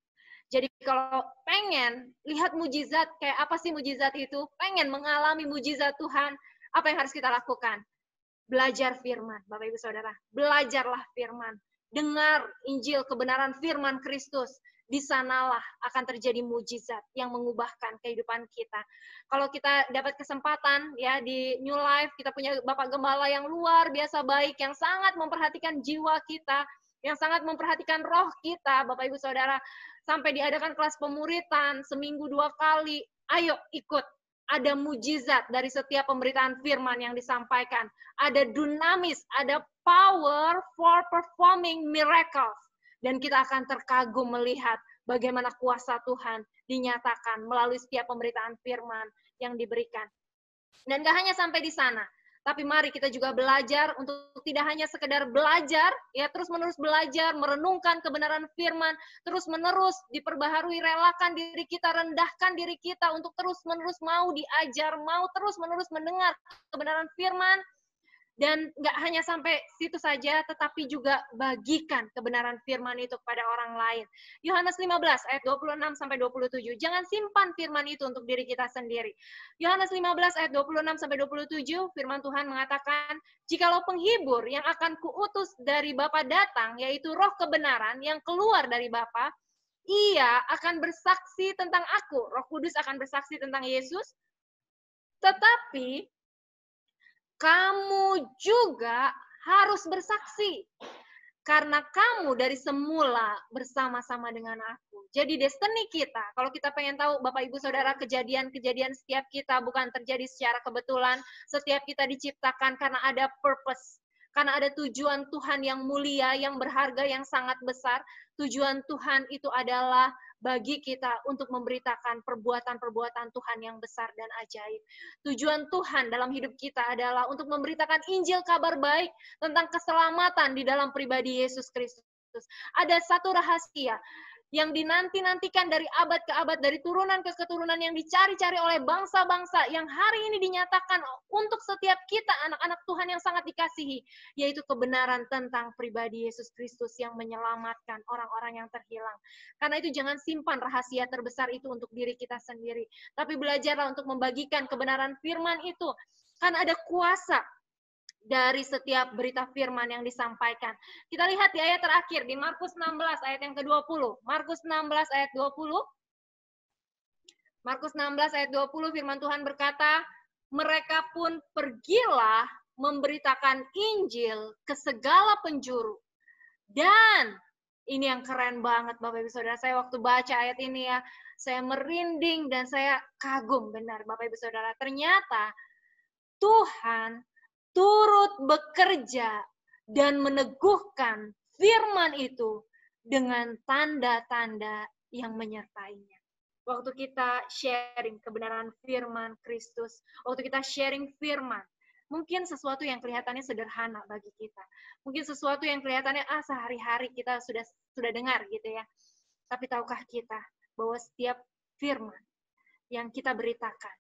Jadi kalau pengen lihat mujizat, kayak apa sih mujizat itu? Pengen mengalami mujizat Tuhan, apa yang harus kita lakukan? Belajar firman, Bapak Ibu Saudara. Belajarlah firman. Dengar Injil kebenaran firman Kristus. Di sanalah akan terjadi mujizat yang mengubahkan kehidupan kita. Kalau kita dapat kesempatan ya di New Life, kita punya Bapak Gembala yang luar biasa baik, yang sangat memperhatikan jiwa kita, yang sangat memperhatikan roh kita, Bapak Ibu Saudara. Sampai diadakan kelas pemuritan seminggu 2 kali. Ayo ikut. Ada mujizat dari setiap pemberitaan firman yang disampaikan. Ada dunamis, ada power for performing miracles. Dan kita akan terkagum melihat bagaimana kuasa Tuhan dinyatakan melalui setiap pemberitaan firman yang diberikan. Dan gak hanya sampai di sana, tapi mari kita juga belajar untuk tidak hanya sekedar belajar, ya terus-menerus belajar, merenungkan kebenaran firman, terus-menerus diperbaharui, relakan diri kita, rendahkan diri kita untuk terus-menerus mau diajar, mau terus-menerus mendengar kebenaran firman. Dan nggak hanya sampai situ saja, tetapi juga bagikan kebenaran firman itu kepada orang lain. Yohanes 15 ayat 26-27. Jangan simpan firman itu untuk diri kita sendiri. Yohanes 15 ayat 26-27, firman Tuhan mengatakan, jikalau penghibur yang akan kuutus dari Bapa datang, yaitu roh kebenaran yang keluar dari Bapa, ia akan bersaksi tentang aku. Roh Kudus akan bersaksi tentang Yesus. Tetapi kamu juga harus bersaksi, karena kamu dari semula bersama-sama dengan aku. Jadi destiny kita, kalau kita pengen tahu Bapak Ibu Saudara, kejadian-kejadian setiap kita bukan terjadi secara kebetulan, setiap kita diciptakan karena ada purpose, karena ada tujuan Tuhan yang mulia, yang berharga, yang sangat besar. Tujuan Tuhan itu adalah bagi kita untuk memberitakan perbuatan-perbuatan Tuhan yang besar dan ajaib. Tujuan Tuhan dalam hidup kita adalah untuk memberitakan Injil kabar baik tentang keselamatan di dalam pribadi Yesus Kristus. Ada satu rahasia yang dinanti-nantikan dari abad ke abad, dari turunan ke keturunan, yang dicari-cari oleh bangsa-bangsa, yang hari ini dinyatakan untuk setiap kita, anak-anak Tuhan yang sangat dikasihi, yaitu kebenaran tentang pribadi Yesus Kristus yang menyelamatkan orang-orang yang terhilang. Karena itu jangan simpan rahasia terbesar itu untuk diri kita sendiri, tapi belajarlah untuk membagikan kebenaran firman itu, karena ada kuasa dari setiap berita firman yang disampaikan. Kita lihat di ayat terakhir, di Markus 16 ayat yang ke-20. Markus 16 ayat 20. Markus 16 ayat 20, firman Tuhan berkata, mereka pun pergilah memberitakan Injil ke segala penjuru. Dan ini yang keren banget Bapak Ibu Saudara, saya waktu baca ayat ini ya, saya merinding dan saya kagum benar Bapak Ibu Saudara. Ternyata Tuhan turut bekerja dan meneguhkan firman itu dengan tanda-tanda yang menyertainya. Waktu kita sharing kebenaran firman Kristus, waktu kita sharing firman, mungkin sesuatu yang kelihatannya sederhana bagi kita. Mungkin sesuatu yang kelihatannya sehari-hari kita sudah dengar gitu ya. Tapi tahukah kita bahwa setiap firman yang kita beritakan,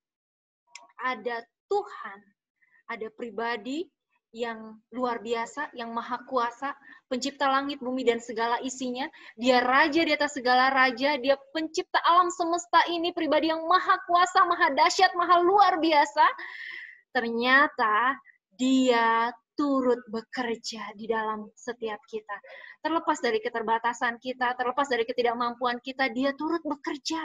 ada Tuhan, ada pribadi yang luar biasa, yang maha kuasa, pencipta langit, bumi, dan segala isinya. Dia raja di atas segala raja, dia pencipta alam semesta ini, pribadi yang maha kuasa, maha dahsyat, maha luar biasa. Ternyata dia turut bekerja di dalam setiap kita. Terlepas dari keterbatasan kita, terlepas dari ketidakmampuan kita, dia turut bekerja.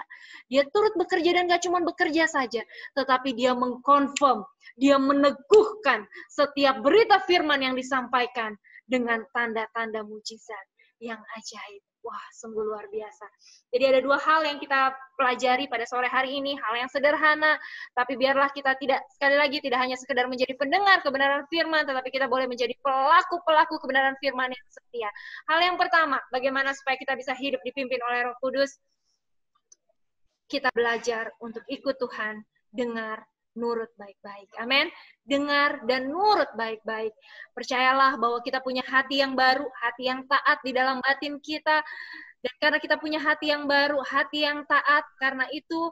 Dia turut bekerja dan gak cuma bekerja saja, tetapi dia mengkonfirm, dia meneguhkan setiap berita firman yang disampaikan dengan tanda-tanda mujizat yang ajaib. Wah, sungguh luar biasa. Jadi ada dua hal yang kita pelajari pada sore hari ini, hal yang sederhana, tapi biarlah kita tidak, sekali lagi, tidak hanya sekedar menjadi pendengar kebenaran firman, tetapi kita boleh menjadi pelaku-pelaku kebenaran firman yang setia. Hal yang pertama, bagaimana supaya kita bisa hidup dipimpin oleh Roh Kudus? Kita belajar untuk ikut Tuhan, dengar, nurut baik-baik. Amin. Dengar dan nurut baik-baik. Percayalah bahwa kita punya hati yang baru, hati yang taat di dalam batin kita. Dan karena kita punya hati yang baru, hati yang taat, karena itu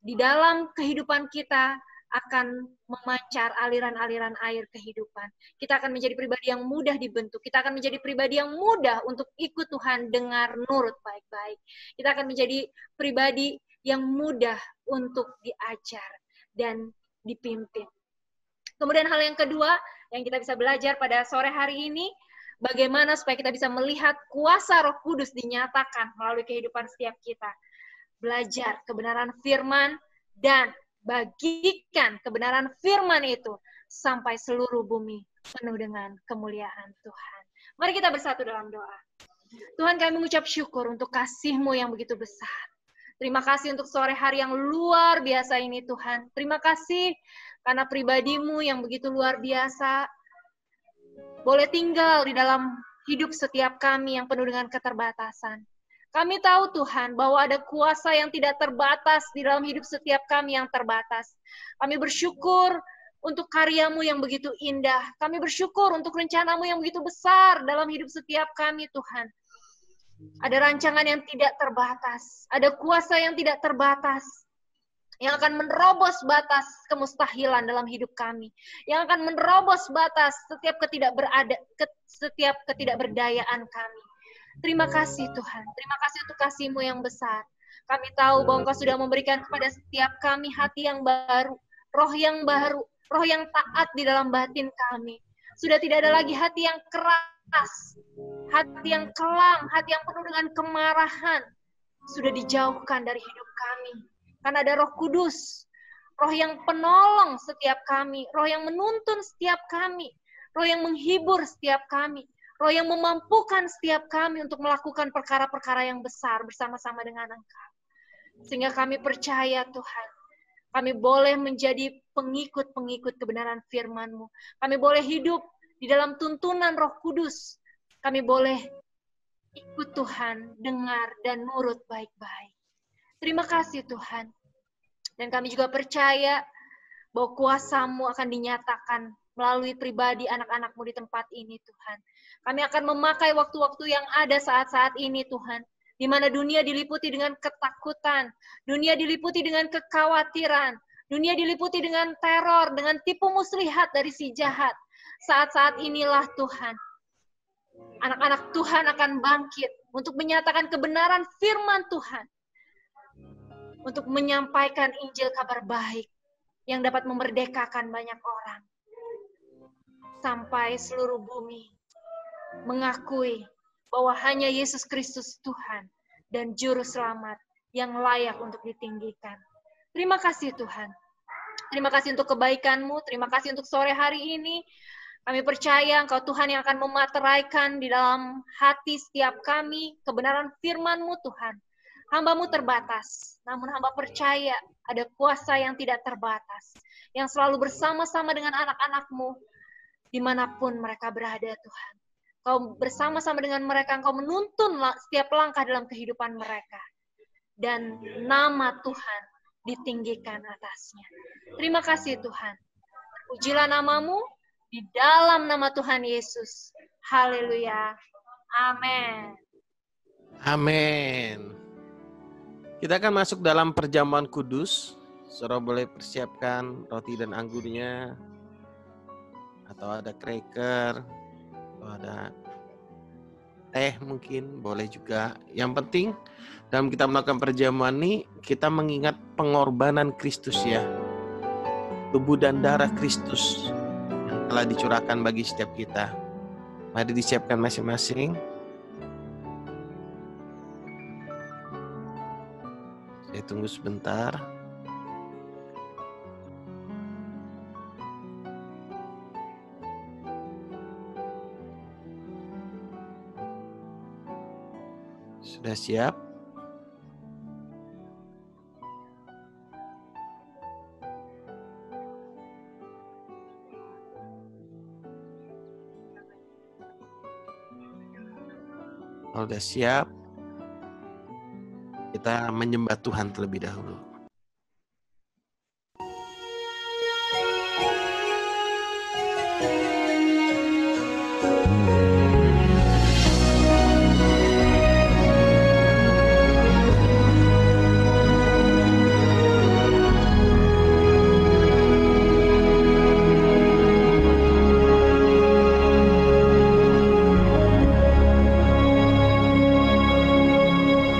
di dalam kehidupan kita akan memancar aliran-aliran air kehidupan. Kita akan menjadi pribadi yang mudah dibentuk. Kita akan menjadi pribadi yang mudah untuk ikut Tuhan, dengar, nurut baik-baik. Kita akan menjadi pribadi yang mudah untuk diajar dan dipimpin. Kemudian hal yang kedua yang kita bisa belajar pada sore hari ini, bagaimana supaya kita bisa melihat kuasa Roh Kudus dinyatakan melalui kehidupan setiap kita. Belajar kebenaran firman dan bagikan kebenaran firman itu sampai seluruh bumi penuh dengan kemuliaan Tuhan. Mari kita bersatu dalam doa. Tuhan, kami mengucap syukur untuk kasih-Mu yang begitu besar. Terima kasih untuk sore hari yang luar biasa ini Tuhan. Terima kasih karena pribadi-Mu yang begitu luar biasa boleh tinggal di dalam hidup setiap kami yang penuh dengan keterbatasan. Kami tahu Tuhan bahwa ada kuasa yang tidak terbatas di dalam hidup setiap kami yang terbatas. Kami bersyukur untuk karya-Mu yang begitu indah. Kami bersyukur untuk rencana-Mu yang begitu besar dalam hidup setiap kami Tuhan. Ada rancangan yang tidak terbatas. Ada kuasa yang tidak terbatas. Yang akan menerobos batas kemustahilan dalam hidup kami. Yang akan menerobos batas setiap ketidakberdayaan kami. Terima kasih Tuhan. Terima kasih untuk kasih-Mu yang besar. Kami tahu bahwa Engkau sudah memberikan kepada setiap kami hati yang baru. Roh yang baru. Roh yang taat di dalam batin kami. Sudah tidak ada lagi hati yang keras. Hati yang kelam. Hati yang penuh dengan kemarahan. Sudah dijauhkan dari hidup kami. Karena ada Roh Kudus. Roh yang penolong setiap kami. Roh yang menuntun setiap kami. Roh yang menghibur setiap kami. Roh yang memampukan setiap kami untuk melakukan perkara-perkara yang besar bersama-sama dengan Engkau. Sehingga kami percaya Tuhan, kami boleh menjadi pengikut-pengikut kebenaran firman-Mu. Kami boleh hidup di dalam tuntunan Roh Kudus. Kami boleh ikut Tuhan, dengar dan nurut baik-baik. Terima kasih Tuhan. Dan kami juga percaya bahwa kuasa-Mu akan dinyatakan melalui pribadi anak-anak-Mu di tempat ini Tuhan. Kami akan memakai waktu-waktu yang ada saat-saat ini Tuhan. Di mana dunia diliputi dengan ketakutan. Dunia diliputi dengan kekhawatiran. Dunia diliputi dengan teror, dengan tipu muslihat dari si jahat. Saat-saat inilah Tuhan. Anak-anak Tuhan akan bangkit untuk menyatakan kebenaran firman Tuhan. Untuk menyampaikan Injil kabar baik yang dapat memerdekakan banyak orang. Sampai seluruh bumi mengakui bahwa hanya Yesus Kristus Tuhan dan Juru Selamat yang layak untuk ditinggikan. Terima kasih Tuhan. Terima kasih untuk kebaikan-Mu, terima kasih untuk sore hari ini. Kami percaya Engkau Tuhan yang akan memateraikan di dalam hati setiap kami kebenaran firman-Mu Tuhan. Hamba-Mu terbatas, namun hamba percaya ada kuasa yang tidak terbatas, yang selalu bersama-sama dengan anak-anak-Mu, dimanapun mereka berada Tuhan. Kau bersama-sama dengan mereka, Engkau menuntun setiap langkah dalam kehidupan mereka. Dan nama Tuhan ditinggikan atasnya. Terima kasih Tuhan. Pujilah nama-Mu di dalam nama Tuhan Yesus. Haleluya. Amin. Amin. Kita akan masuk dalam perjamuan kudus. Saudara boleh persiapkan roti dan anggurnya. Atau ada cracker. Atau ada teh mungkin. Boleh juga. Yang penting dalam kita melakukan perjamuan ini, kita mengingat pengorbanan Kristus ya. Tubuh dan darah Kristus yang telah dicurahkan bagi setiap kita. Mari disiapkan masing-masing. Saya tunggu sebentar. Sudah siap? Kalau sudah siap, kita menyembah Tuhan terlebih dahulu.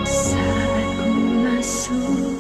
Saat ku masuk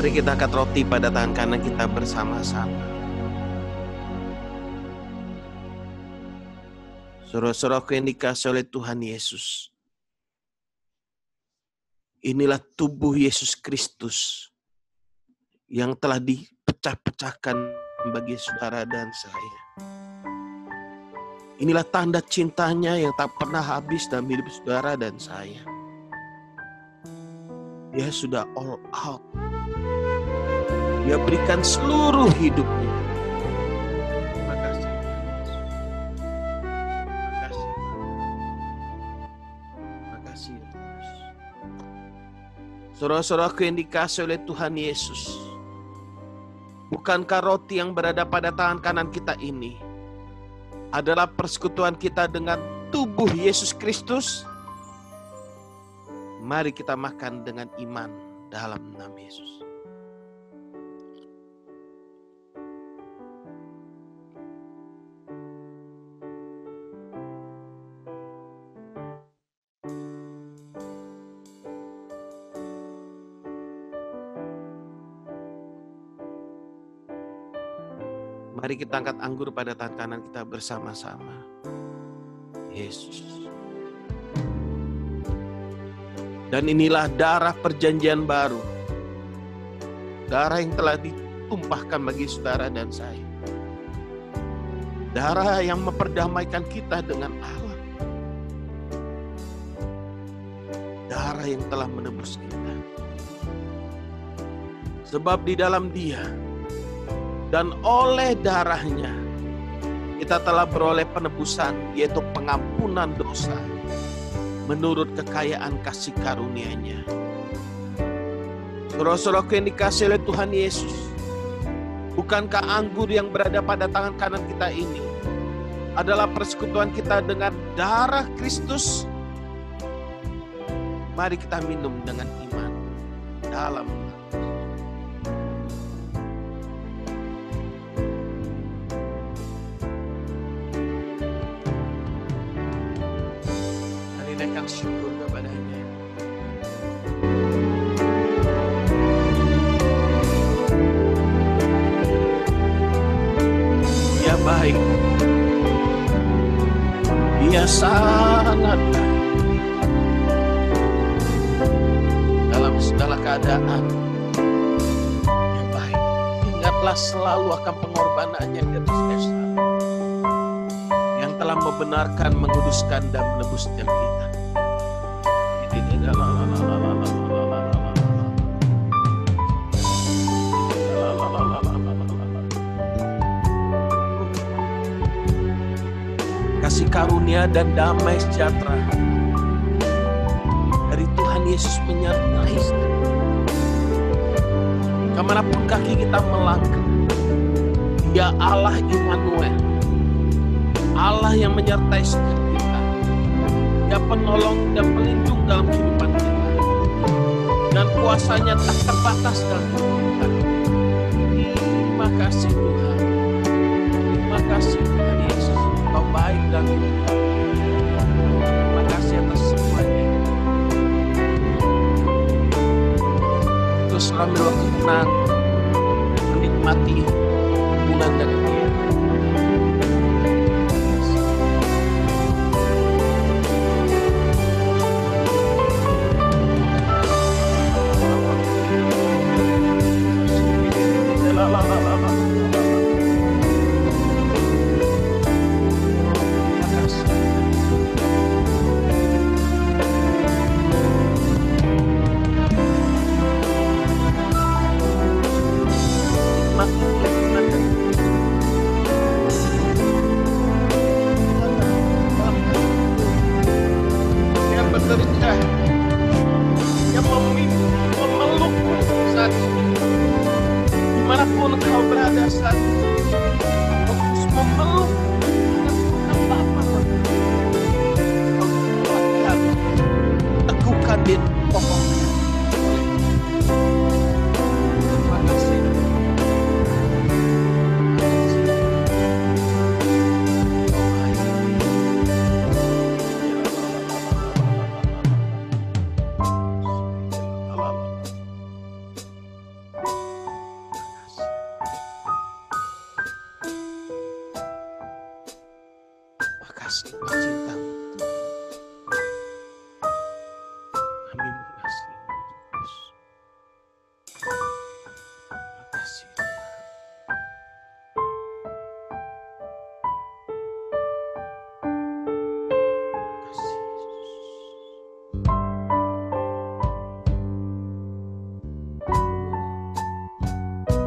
Mari kita angkat roti pada tangan kanan kita bersama-sama. Saudara-saudaraku yang dikasihi oleh Tuhan Yesus. Inilah tubuh Yesus Kristus yang telah dipecah-pecahkan bagi saudara dan saya. Inilah tanda cintanya yang tak pernah habis dalam hidup saudara dan saya. Dia sudah all out. Dia berikan seluruh hidupnya. Terima kasih. Terima kasih. Terima kasih ya Tuhan. Saudara-saudaraku yang dikasihi oleh Tuhan Yesus. Bukankah roti yang berada pada tangan kanan kita ini adalah persekutuan kita dengan tubuh Yesus Kristus? Mari kita makan dengan iman dalam nama Yesus. Mari kita angkat anggur pada tangan kanan kita bersama-sama. Yesus. Dan inilah darah perjanjian baru. Darah yang telah ditumpahkan bagi saudara dan saya. Darah yang memperdamaikan kita dengan Allah. Darah yang telah menebus kita. Sebab di dalam Dia dan oleh darahnya kita telah beroleh penebusan, yaitu pengampunan dosa menurut kekayaan kasih karunia-Nya. Saudara-saudaraku yang dikasihi oleh Tuhan Yesus, bukankah anggur yang berada pada tangan kanan kita ini adalah persekutuan kita dengan darah Kristus? Mari kita minum dengan iman dalam syukur kepadanya. Dia baik. Dia sangat baik. Dalam segala keadaan, Dia baik. Ingatlah selalu akan pengorbanannya di atas kayu yang telah membenarkan, menguduskan, dan menebus setiap kita. Kasih karunia dan damai sejahtera dari Tuhan Yesus menyertai kita. Kemanapun kaki kita melangkah, Dia Allah Immanuel, Allah yang menyertai setiap kita. Dia penolong dan pelindung dalam kehidupan kita. Dan kuasanya tak terbatas dalam hidup kita. Terima kasih Tuhan. Terima kasih Tuhan Yesus. Kau baik dan hidup kami. Terima kasih atas semuanya. Terus ambil waktu tenang, menikmati hubungan dengan Dia. kasih cinta-Mu. Kami mengasihi Yesus. Terima kasih Tuhan. Terima kasih Yesus.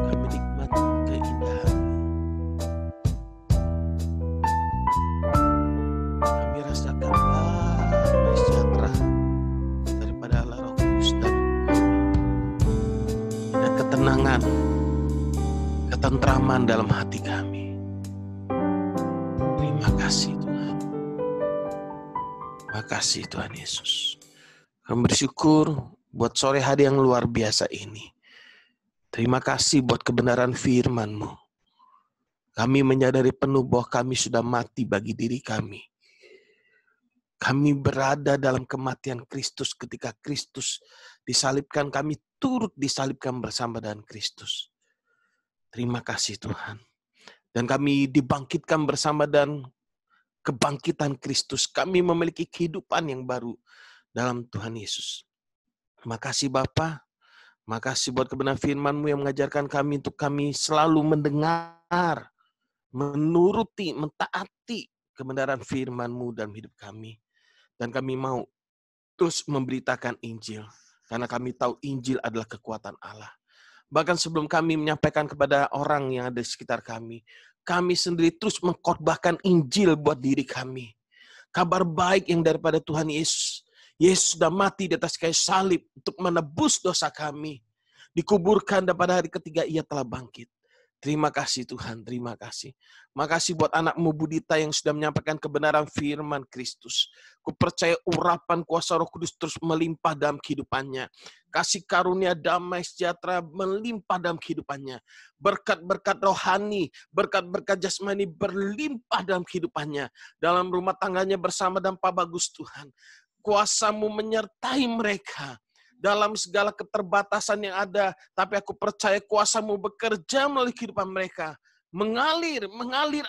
Kami nikmati keindahan. Kami rasakan damai sejahtera daripada Allah Roh Kudus dan ada ketenangan, ketentraman dalam hati kami. Terima kasih Tuhan. Terima kasih Tuhan Yesus. Kami bersyukur buat sore hari yang luar biasa ini. Terima kasih buat kebenaran firman-Mu. Kami menyadari penuh bahwa kami sudah mati bagi diri kami. Kami berada dalam kematian Kristus ketika Kristus disalibkan. Kami turut disalibkan bersama dengan Kristus. Terima kasih Tuhan. Dan kami dibangkitkan bersama dan kebangkitan Kristus. Kami memiliki kehidupan yang baru dalam Tuhan Yesus. Terima kasih Bapa. Terima kasih buat kebenaran firman-Mu yang mengajarkan kami untuk kami selalu mendengar, menuruti, mentaati kebenaran firman-Mu dalam hidup kami. Dan kami mau terus memberitakan Injil. Karena kami tahu Injil adalah kekuatan Allah. Bahkan sebelum kami menyampaikan kepada orang yang ada di sekitar kami sendiri terus mengkhotbahkan Injil buat diri kami. Kabar baik yang daripada Tuhan Yesus. Yesus sudah mati di atas kayu salib untuk menebus dosa kami. Dikuburkan dan pada hari ketiga ia telah bangkit. Terima kasih Tuhan, terima kasih. Makasih buat anak-Mu Budita yang sudah menyampaikan kebenaran firman Kristus. Ku percaya urapan kuasa Roh Kudus terus melimpah dalam kehidupannya. Kasih karunia damai sejahtera melimpah dalam kehidupannya. Berkat-berkat rohani, berkat-berkat jasmani berlimpah dalam kehidupannya. Dalam rumah tangganya bersama dan Pak Bagus Tuhan. Kuasa-Mu menyertai mereka. Dalam segala keterbatasan yang ada, tapi aku percaya kuasa-Mu bekerja melalui kehidupan mereka. Mengalir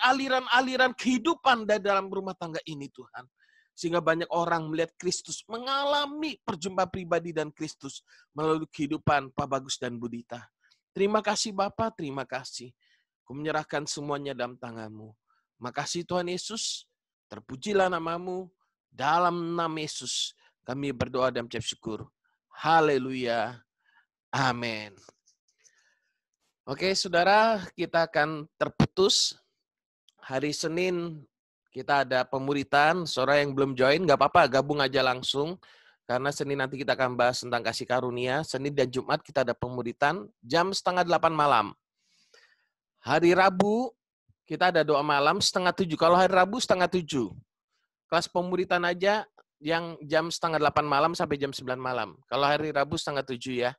aliran-aliran kehidupan dari dalam rumah tangga ini Tuhan. Sehingga banyak orang melihat Kristus, mengalami perjumpaan pribadi dan Kristus melalui kehidupan Pak Bagus dan Budita. Terima kasih Bapa, terima kasih. Aku menyerahkan semuanya dalam tangan-Mu. Makasih Tuhan Yesus, terpujilah nama-Mu. Dalam nama Yesus kami berdoa dan mengucap syukur. Haleluya. Amin. Oke, saudara, kita akan terputus. Hari Senin kita ada pemuritan. Saudara yang belum join, nggak apa-apa, gabung aja langsung. Karena Senin nanti kita akan bahas tentang kasih karunia. Senin dan Jumat kita ada pemuritan jam 7:30 malam. Hari Rabu kita ada doa malam 6:30. Kalau hari Rabu 6:30. Kelas pemuritan aja yang jam 7:30 malam sampai jam 9 malam. Kalau hari Rabu 6:30 ya.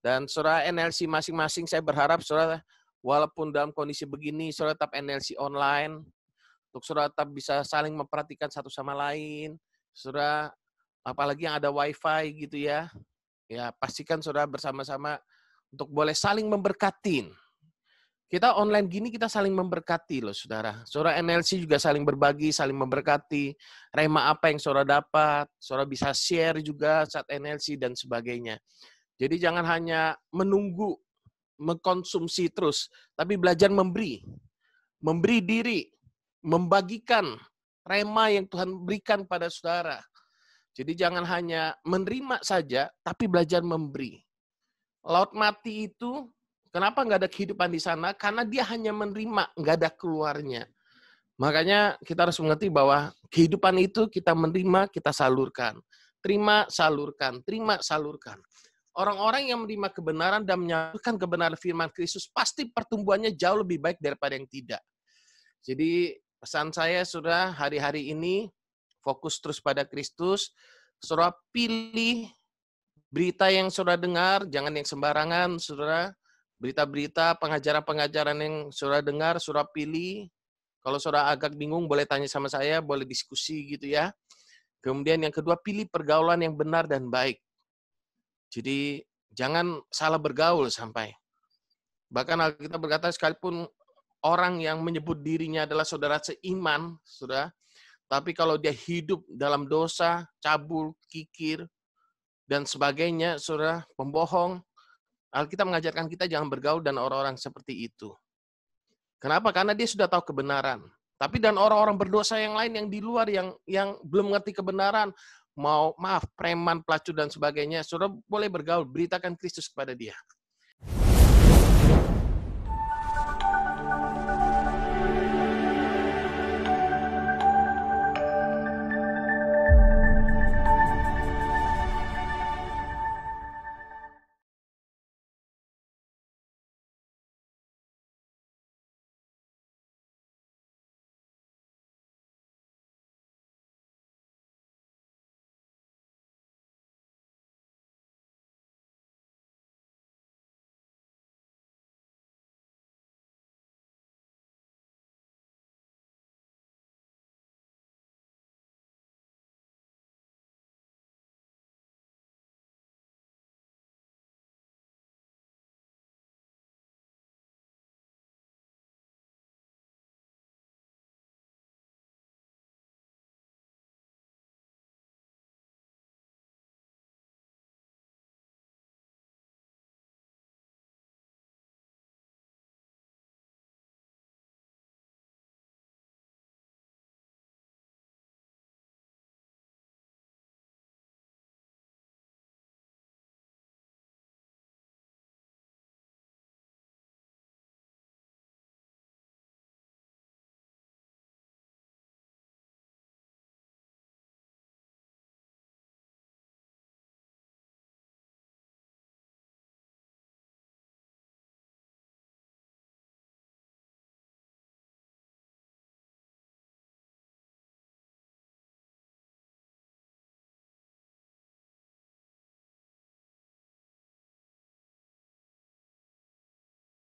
Dan saudara NLC masing-masing, saya berharap saudara walaupun dalam kondisi begini, saudara tetap NLC online. Untuk saudara tetap bisa saling memperhatikan satu sama lain. Saudara, apalagi yang ada wifi gitu ya. Ya, pastikan saudara bersama-sama untuk boleh saling memberkatin. Kita online gini, kita saling memberkati loh, saudara. Saudara NLC juga saling berbagi, saling memberkati. Rema apa yang saudara dapat, saudara bisa share juga saat NLC dan sebagainya. Jadi jangan hanya menunggu, mengkonsumsi terus, tapi belajar memberi. Memberi diri, membagikan rema yang Tuhan berikan pada saudara. Jadi jangan hanya menerima saja, tapi belajar memberi. Laut mati itu, kenapa nggak ada kehidupan di sana? Karena dia hanya menerima, nggak ada keluarnya. Makanya kita harus mengerti bahwa kehidupan itu kita menerima, kita salurkan. Terima, salurkan. Terima, salurkan. Orang-orang yang menerima kebenaran dan menyalurkan kebenaran firman Kristus, pasti pertumbuhannya jauh lebih baik daripada yang tidak. Jadi pesan saya, saudara, hari-hari ini fokus terus pada Kristus. Saudara pilih berita yang saudara dengar, jangan yang sembarangan, saudara. Berita-berita, pengajaran-pengajaran yang saudara dengar, saudara pilih. Kalau saudara agak bingung, boleh tanya sama saya, boleh diskusi gitu ya. Kemudian yang kedua, pilih pergaulan yang benar dan baik. Jadi jangan salah bergaul sampai. Bahkan kita berkata sekalipun orang yang menyebut dirinya adalah saudara seiman, saudara, Tapi kalau dia hidup dalam dosa, cabul, kikir, dan sebagainya, saudara, pembohong, Alkitab mengajarkan kita jangan bergaul dan orang-orang seperti itu. Kenapa? Karena dia sudah tahu kebenaran. Tapi dan orang-orang berdosa yang lain yang di luar yang belum mengerti kebenaran, preman, pelacur dan sebagainya, saudara boleh bergaul, beritakan Kristus kepada dia.